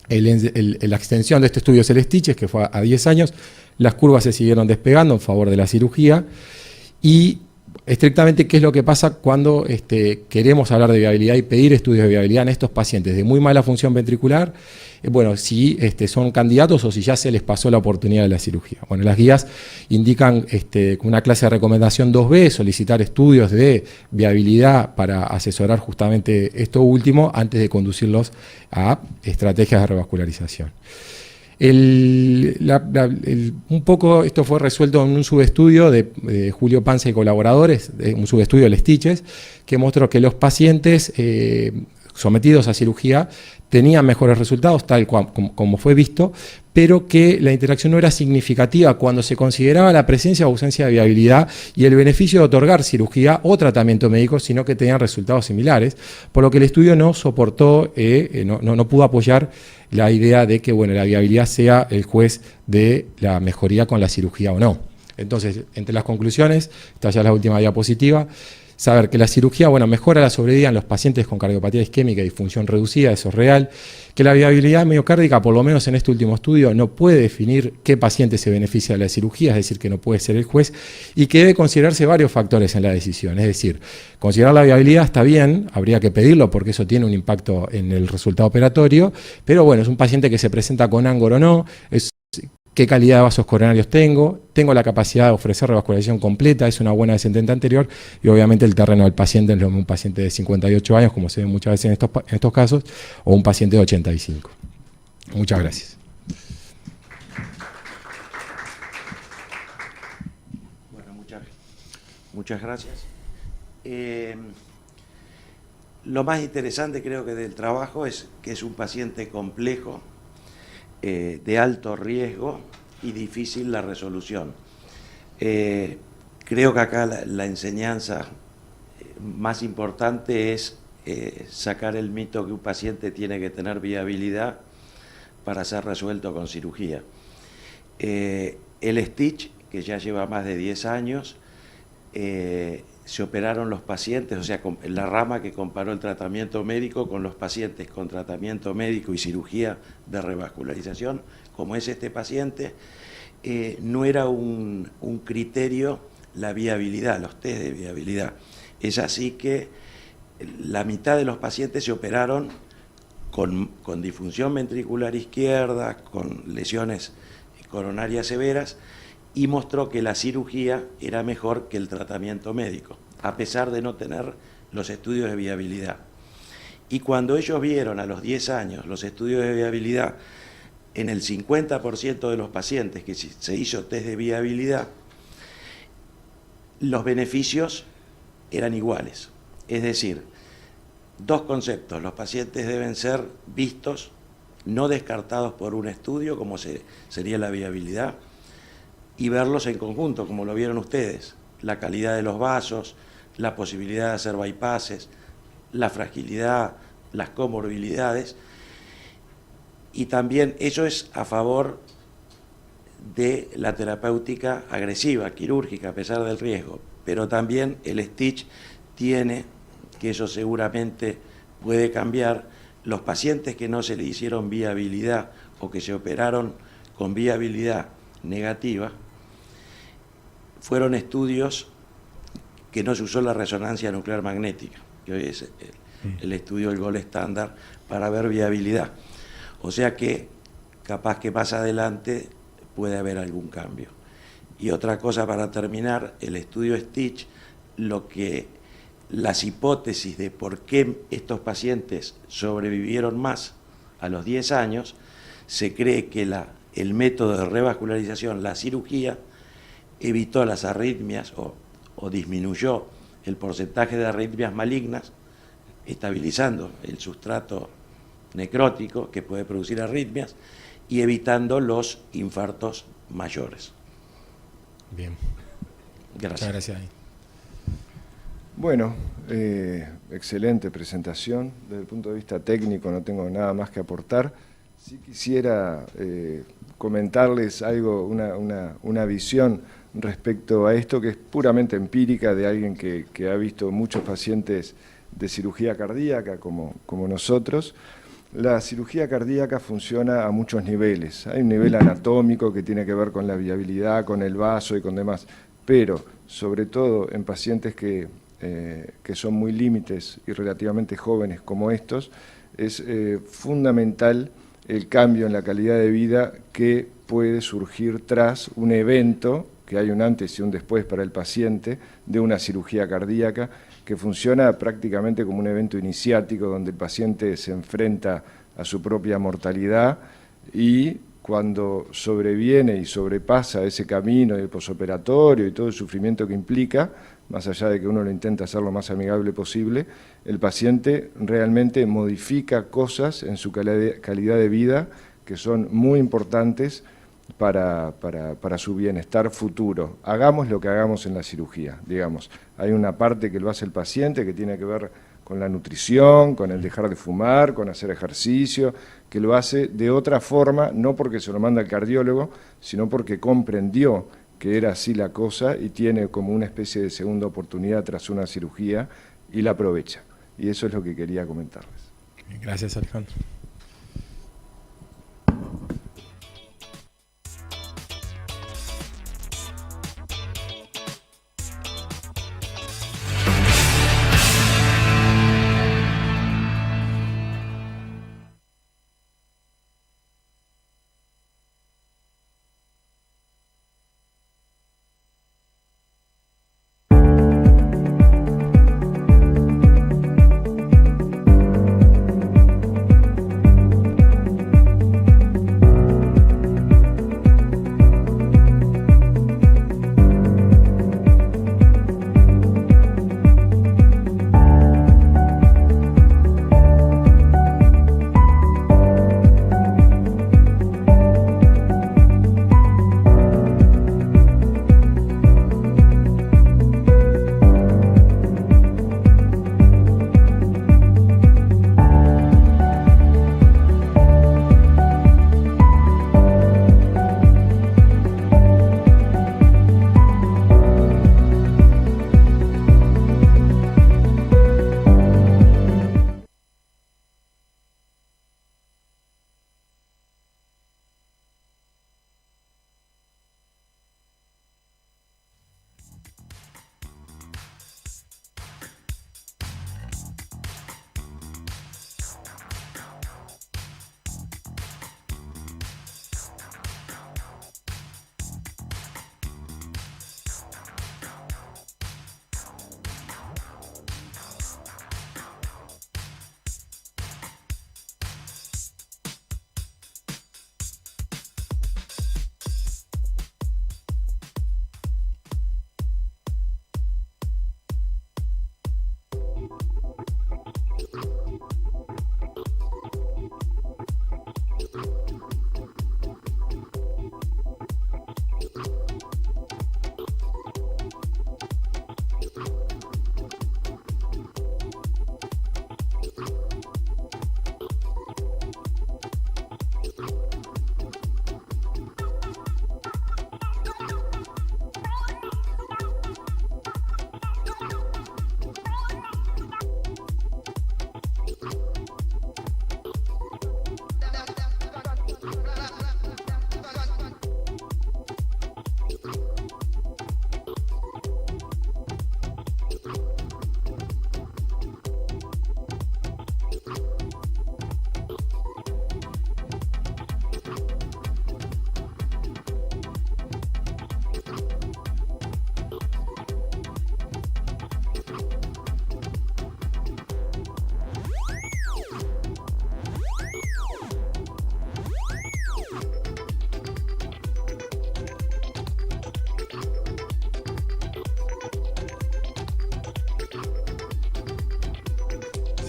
La extensión de este estudio es el Stitch, que fue a 10 años, las curvas se siguieron despegando en favor de la cirugía y estrictamente, ¿qué es lo que pasa cuando queremos hablar de viabilidad y pedir estudios de viabilidad en estos pacientes de muy mala función ventricular? Bueno, si son candidatos o si ya se les pasó la oportunidad de la cirugía. Bueno, las guías indican una clase de recomendación 2B, solicitar estudios de viabilidad para asesorar justamente esto último antes de conducirlos a estrategias de revascularización. Un poco esto fue resuelto en un subestudio de Julio Panza y colaboradores, un subestudio del Stitches, que mostró que los pacientes sometidos a cirugía tenían mejores resultados, tal como fue visto, pero que la interacción no era significativa cuando se consideraba la presencia o ausencia de viabilidad y el beneficio de otorgar cirugía o tratamiento médico, sino que tenían resultados similares, por lo que el estudio no soportó, no pudo apoyar la idea de que la viabilidad sea el juez de la mejoría con la cirugía o no. Entonces, entre las conclusiones, esta ya es la última diapositiva, saber que la cirugía mejora la sobrevida en los pacientes con cardiopatía isquémica y disfunción reducida, eso es real, que la viabilidad miocárdica, por lo menos en este último estudio, no puede definir qué paciente se beneficia de la cirugía, es decir, que no puede ser el juez, y que debe considerarse varios factores en la decisión, es decir, considerar la viabilidad está bien, habría que pedirlo porque eso tiene un impacto en el resultado operatorio, pero es un paciente que se presenta con Angor o no, qué calidad de vasos coronarios tengo la capacidad de ofrecer revascularización completa, es una buena descendente anterior y obviamente el terreno del paciente es un paciente de 58 años, como se ve muchas veces en estos casos, o un paciente de 85. Muchas gracias. Bueno, muchas gracias. Lo más interesante creo que del trabajo es que es un paciente complejo, de alto riesgo y difícil la resolución. Creo que acá la enseñanza más importante es sacar el mito que un paciente tiene que tener viabilidad para ser resuelto con cirugía. El Stitch, que ya lleva más de 10 años, se operaron los pacientes, o sea, la rama que comparó el tratamiento médico con los pacientes con tratamiento médico y cirugía de revascularización, como es este paciente, no era un criterio la viabilidad, los test de viabilidad. Es así que la mitad de los pacientes se operaron con disfunción ventricular izquierda, con lesiones coronarias severas, y mostró que la cirugía era mejor que el tratamiento médico, a pesar de no tener los estudios de viabilidad. Y cuando ellos vieron a los 10 años los estudios de viabilidad en el 50% de los pacientes que se hizo test de viabilidad, los beneficios eran iguales. Es decir, dos conceptos: los pacientes deben ser vistos, no descartados por un estudio, como sería la viabilidad, y verlos en conjunto, como lo vieron ustedes, la calidad de los vasos, la posibilidad de hacer bypasses, la fragilidad, las comorbilidades, y también eso es a favor de la terapéutica agresiva, quirúrgica, a pesar del riesgo, pero también el Stitch tiene, que eso seguramente puede cambiar, los pacientes que no se le hicieron viabilidad o que se operaron con viabilidad negativa, fueron estudios que no se usó la resonancia nuclear magnética, que hoy es el estudio del gold estándar para ver viabilidad. O sea que capaz que más adelante puede haber algún cambio. Y otra cosa para terminar, el estudio Stitch, las hipótesis de por qué estos pacientes sobrevivieron más a los 10 años, se cree que el método de revascularización, la cirugía, evitó las arritmias o disminuyó el porcentaje de arritmias malignas, estabilizando el sustrato necrótico que puede producir arritmias y evitando los infartos mayores. Bien. Gracias. Muchas gracias. Bueno, excelente presentación. Desde el punto de vista técnico no tengo nada más que aportar. Sí quisiera comentarles algo, una visión respecto a esto que es puramente empírica de alguien que ha visto muchos pacientes de cirugía cardíaca como nosotros. La cirugía cardíaca funciona a muchos niveles. Hay un nivel anatómico que tiene que ver con la viabilidad, con el vaso y con demás, pero sobre todo en pacientes que son muy límites y relativamente jóvenes como estos, es fundamental el cambio en la calidad de vida que puede surgir tras un evento, que hay un antes y un después para el paciente, de una cirugía cardíaca, que funciona prácticamente como un evento iniciático donde el paciente se enfrenta a su propia mortalidad y cuando sobreviene y sobrepasa ese camino del posoperatorio y todo el sufrimiento que implica, más allá de que uno lo intenta hacer lo más amigable posible, el paciente realmente modifica cosas en su calidad de vida que son muy importantes para su bienestar futuro. Hagamos lo que hagamos en la cirugía, digamos. Hay una parte que lo hace el paciente que tiene que ver con la nutrición, con el dejar de fumar, con hacer ejercicio, que lo hace de otra forma, no porque se lo manda el cardiólogo, sino porque comprendió que era así la cosa y tiene como una especie de segunda oportunidad tras una cirugía y la aprovecha. Y eso es lo que quería comentarles. Gracias, Alejandro.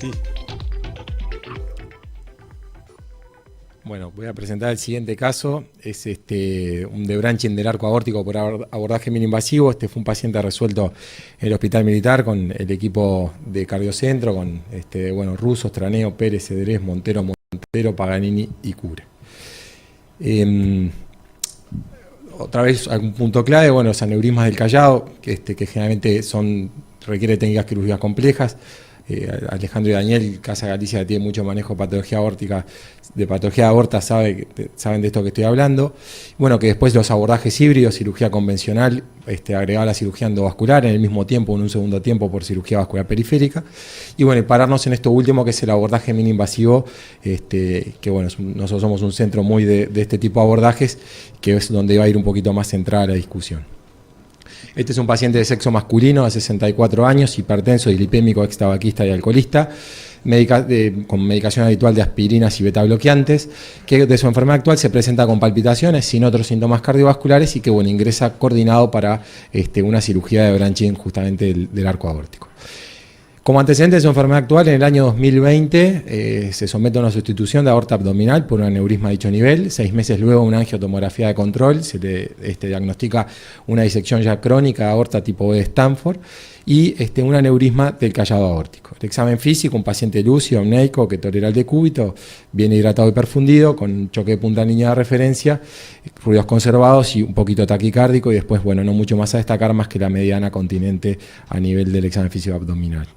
Sí. Bueno, voy a presentar el siguiente caso. Es un debranching del arco aórtico por abordaje minoinvasivo. Este fue un paciente resuelto en el Hospital Militar con el equipo de cardiocentro, con Russo, Straneo, Pérez, Cedrés, Montero, Paganini y Cure. Otra vez, algún punto clave, los aneurismas del callado, que generalmente requieren técnicas quirúrgicas complejas. Alejandro y Daniel, Casa Galicia, que tiene mucho manejo de patología aórtica, de patología de aorta, saben de esto que estoy hablando. Que después los abordajes híbridos, cirugía convencional, agregaba la cirugía endovascular en el mismo tiempo, en un segundo tiempo por cirugía vascular periférica. Y pararnos en esto último, que es el abordaje minoinvasivo, nosotros somos un centro muy de este tipo de abordajes, que es donde va a ir un poquito más centrada la discusión. Este es un paciente de sexo masculino de 64 años, hipertenso, dislipémico, extabaquista y alcoholista, con medicación habitual de aspirinas y betabloqueantes, que de su enfermedad actual se presenta con palpitaciones, sin otros síntomas cardiovasculares y que ingresa coordinado para una cirugía de branching justamente del arco aórtico. Como antecedente de su enfermedad actual, en el año 2020 se somete a una sustitución de aorta abdominal por un aneurisma de dicho nivel. 6 meses luego, una angiotomografía de control, se le diagnostica una disección ya crónica de aorta tipo B de Stanford y un aneurisma del callado aórtico. El examen físico, un paciente lúcido, amneico, que tolera el decúbito, bien hidratado y perfundido, con choque de punta en línea de referencia, ruidos conservados y un poquito taquicárdico, y después, no mucho más a destacar más que la mediana continente a nivel del examen físico abdominal.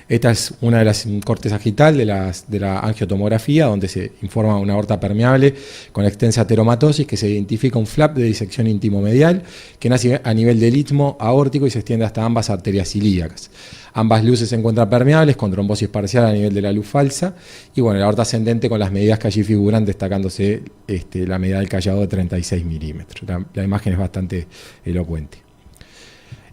Esta es una de las cortes sagital de la angiotomografía, donde se informa una aorta permeable con extensa ateromatosis, que se identifica un flap de disección íntimo-medial que nace a nivel del istmo aórtico y se extiende hasta ambas arterias ilíacas. Ambas luces se encuentran permeables, con trombosis parcial a nivel de la luz falsa, y la aorta ascendente con las medidas que allí figuran, destacándose la medida del callado de 36 milímetros. La imagen es bastante elocuente.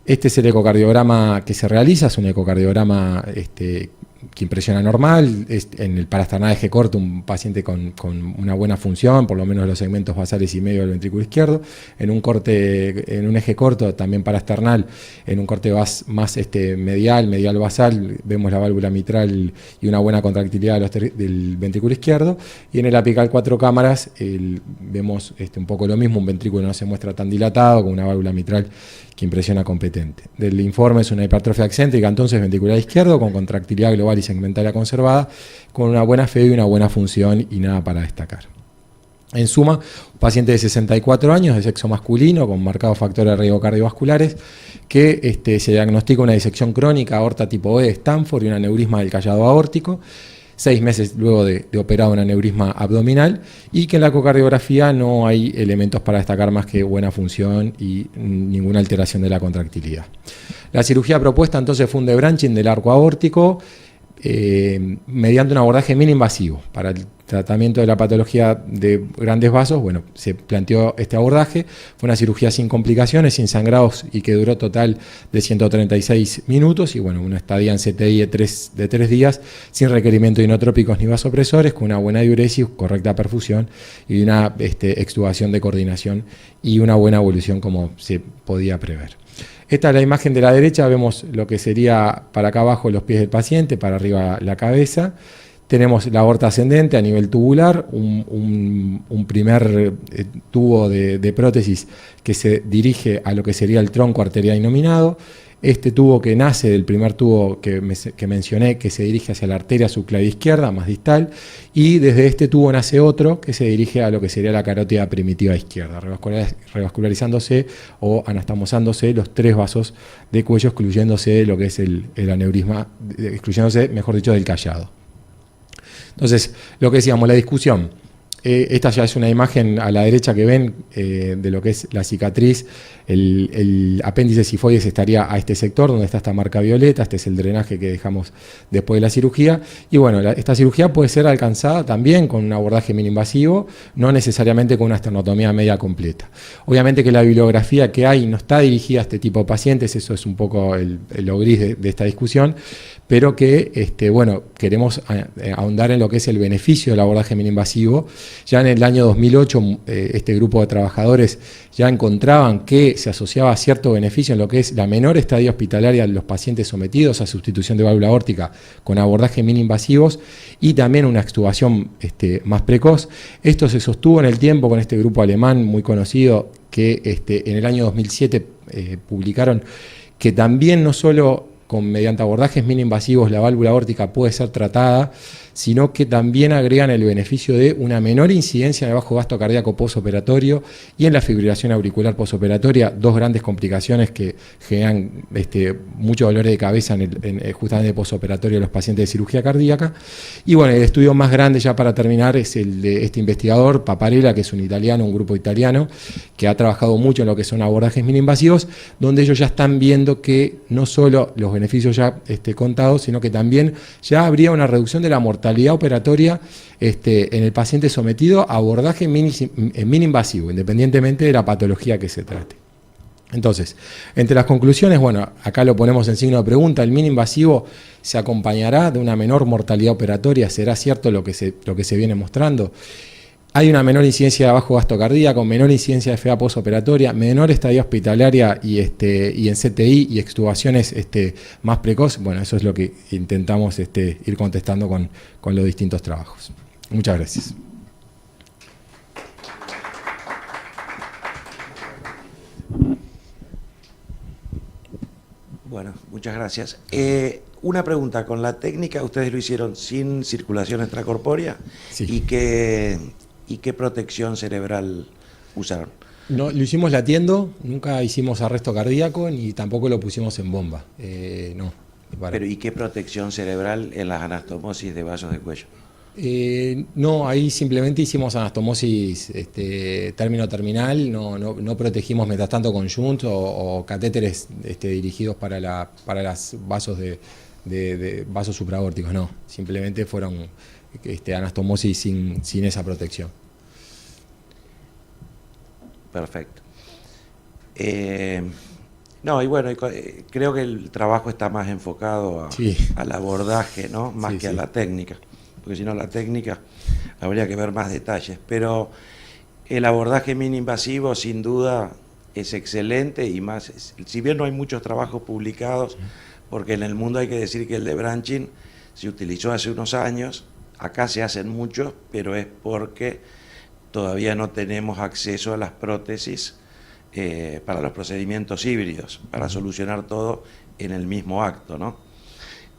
Este es el ecocardiograma que se realiza, es un ecocardiograma que impresiona normal, en el parasternal eje corto, un paciente con una buena función, por lo menos los segmentos basales y medio del ventrículo izquierdo, en un eje corto, también parasternal, en un corte más medial basal, vemos la válvula mitral y una buena contractilidad del ventrículo izquierdo, y en el apical 4 cámaras vemos un poco lo mismo, un ventrículo no se muestra tan dilatado, con una válvula mitral que impresiona competente. Del informe es una hipertrofia excéntrica, entonces ventricular izquierdo, con contractilidad global y segmentaria conservada, con una buena FEO y una buena función y nada para destacar. En suma, un paciente de 64 años, de sexo masculino, con marcados factores de riesgo cardiovasculares, que se diagnostica una disección crónica aorta tipo B de Stanford y un aneurisma del callado aórtico, 6 meses luego de operado un aneurisma abdominal, y que en la ecocardiografía no hay elementos para destacar más que buena función y ninguna alteración de la contractilidad. La cirugía propuesta entonces fue un debranching del arco aórtico mediante un abordaje minoinvasivo. Para el tratamiento de la patología de grandes vasos, se planteó este abordaje. Fue una cirugía sin complicaciones, sin sangrados, y que duró total de 136 minutos y una estadía en CTI de 3 días, sin requerimiento de inotrópicos ni vasopresores, con una buena diuresis, correcta perfusión y una extubación de coordinación y una buena evolución como se podía prever. Esta es la imagen de la derecha, vemos lo que sería para acá abajo los pies del paciente, para arriba la cabeza. Tenemos la aorta ascendente a nivel tubular, un primer tubo de prótesis que se dirige a lo que sería el tronco arterial inominado. Este tubo que nace del primer tubo que mencioné, que se dirige hacia la arteria subclavia izquierda, más distal, y desde este tubo nace otro que se dirige a lo que sería la carótida primitiva izquierda, revascularizándose o anastomosándose los 3 vasos de cuello, excluyéndose lo que es el aneurisma, excluyéndose, mejor dicho, del callado. Entonces, lo que decíamos, la discusión. Esta ya es una imagen a la derecha que ven de lo que es la cicatriz. El apéndice sifoides estaría a este sector donde está esta marca violeta. Este es el drenaje que dejamos después de la cirugía. Y esta cirugía puede ser alcanzada también con un abordaje minoinvasivo, no necesariamente con una esternotomía media completa. Obviamente que la bibliografía que hay no está dirigida a este tipo de pacientes, eso es un poco lo gris de esta discusión, pero que bueno, queremos ahondar en lo que es el beneficio del abordaje minoinvasivo. Ya en el año 2008 este grupo de trabajadores ya encontraban que se asociaba a cierto beneficio en lo que es la menor estadía hospitalaria de los pacientes sometidos a sustitución de válvula aórtica con abordaje minoinvasivos y también una extubación más precoz. Esto se sostuvo en el tiempo con este grupo alemán muy conocido que en el año 2007 publicaron que también no solo mediante abordajes minoinvasivos la válvula aórtica puede ser tratada, sino que también agregan el beneficio de una menor incidencia de bajo gasto cardíaco posoperatorio y en la fibrilación auricular posoperatoria, dos grandes complicaciones que generan mucho dolor de cabeza justamente posoperatorio de los pacientes de cirugía cardíaca. Y bueno, el estudio más grande ya para terminar es el de este investigador, Paparella, que es un italiano, un grupo italiano, que ha trabajado mucho en lo que son abordajes minoinvasivos, donde ellos ya están viendo que no solo los beneficios ya contados, sino que también ya habría una reducción de la mortalidad operatoria en el paciente sometido a abordaje minoinvasivo, independientemente de la patología que se trate. Entonces, entre las conclusiones, bueno, acá lo ponemos en signo de pregunta, el minoinvasivo se acompañará de una menor mortalidad operatoria, ¿será cierto lo que se viene mostrando? Hay una menor incidencia de bajo gasto cardíaco, menor incidencia de FA posoperatoria, menor estadía hospitalaria y en CTI y extubaciones más precoz. Bueno, eso es lo que intentamos ir contestando con los distintos trabajos. Muchas gracias. Bueno, muchas gracias. Una pregunta, con la técnica ustedes lo hicieron sin circulación extracorpórea. Sí. ¿Y qué protección cerebral usaron? No, lo hicimos latiendo, nunca hicimos arresto cardíaco ni tampoco lo pusimos en bomba. No. Pero ¿y qué protección cerebral en las anastomosis de vasos de cuello? No, ahí simplemente hicimos anastomosis término-terminal, no protegimos mientras tanto con shunts o catéteres dirigidos para los vasos de vasos supraórticos, no, simplemente fueron anastomosis sin esa protección. Perfecto. No, y bueno, creo que el trabajo está más enfocado al abordaje, ¿no? Más que a la técnica, porque si no la técnica habría que ver más detalles, pero el abordaje minoinvasivo sin duda es excelente y más, si bien no hay muchos trabajos publicados, porque en el mundo hay que decir que el de branching se utilizó hace unos años, acá se hacen muchos, pero es porque todavía no tenemos acceso a las prótesis para los procedimientos híbridos, para solucionar todo en el mismo acto, ¿no?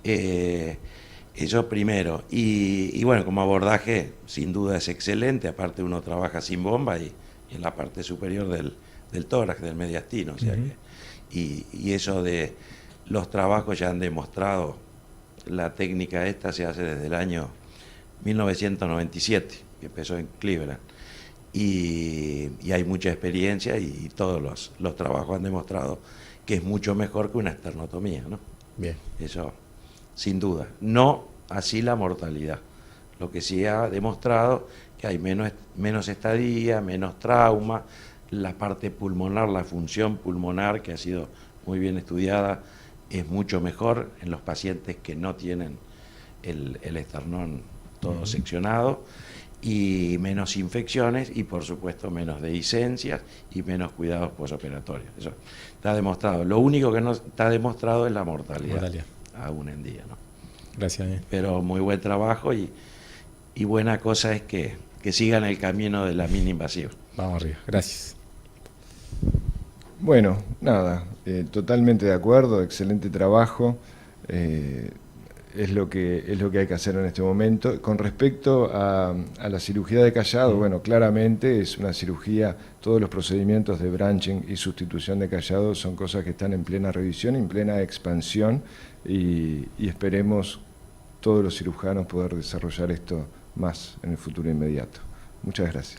Eso primero. Y bueno, como abordaje sin duda es excelente, aparte uno trabaja sin bomba y en la parte superior del tórax, del mediastino, o sea y eso de los trabajos ya han demostrado, la técnica esta se hace desde el año 1997, que empezó en Cleveland. Y hay mucha experiencia y todos los trabajos han demostrado que es mucho mejor que una esternotomía, ¿no? Bien. Eso, sin duda. No así la mortalidad. Lo que sí ha demostrado que hay menos estadía, menos trauma, la parte pulmonar, la función pulmonar, que ha sido muy bien estudiada, es mucho mejor en los pacientes que no tienen el esternón todo seccionado, y menos infecciones y por supuesto menos dehiscencias y menos cuidados posoperatorios. Eso está demostrado. Lo único que no está demostrado es la mortalidad. Aún en día, ¿no? Gracias. Pero muy buen trabajo y buena cosa es que sigan el camino de la minoinvasiva. Vamos arriba, gracias. Bueno, nada, totalmente de acuerdo, excelente trabajo. Es lo que hay que hacer en este momento. Con respecto a la cirugía de callado, bueno, claramente es una cirugía, todos los procedimientos de branching y sustitución de callado son cosas que están en plena revisión, en plena expansión y esperemos todos los cirujanos poder desarrollar esto más en el futuro inmediato. Muchas gracias.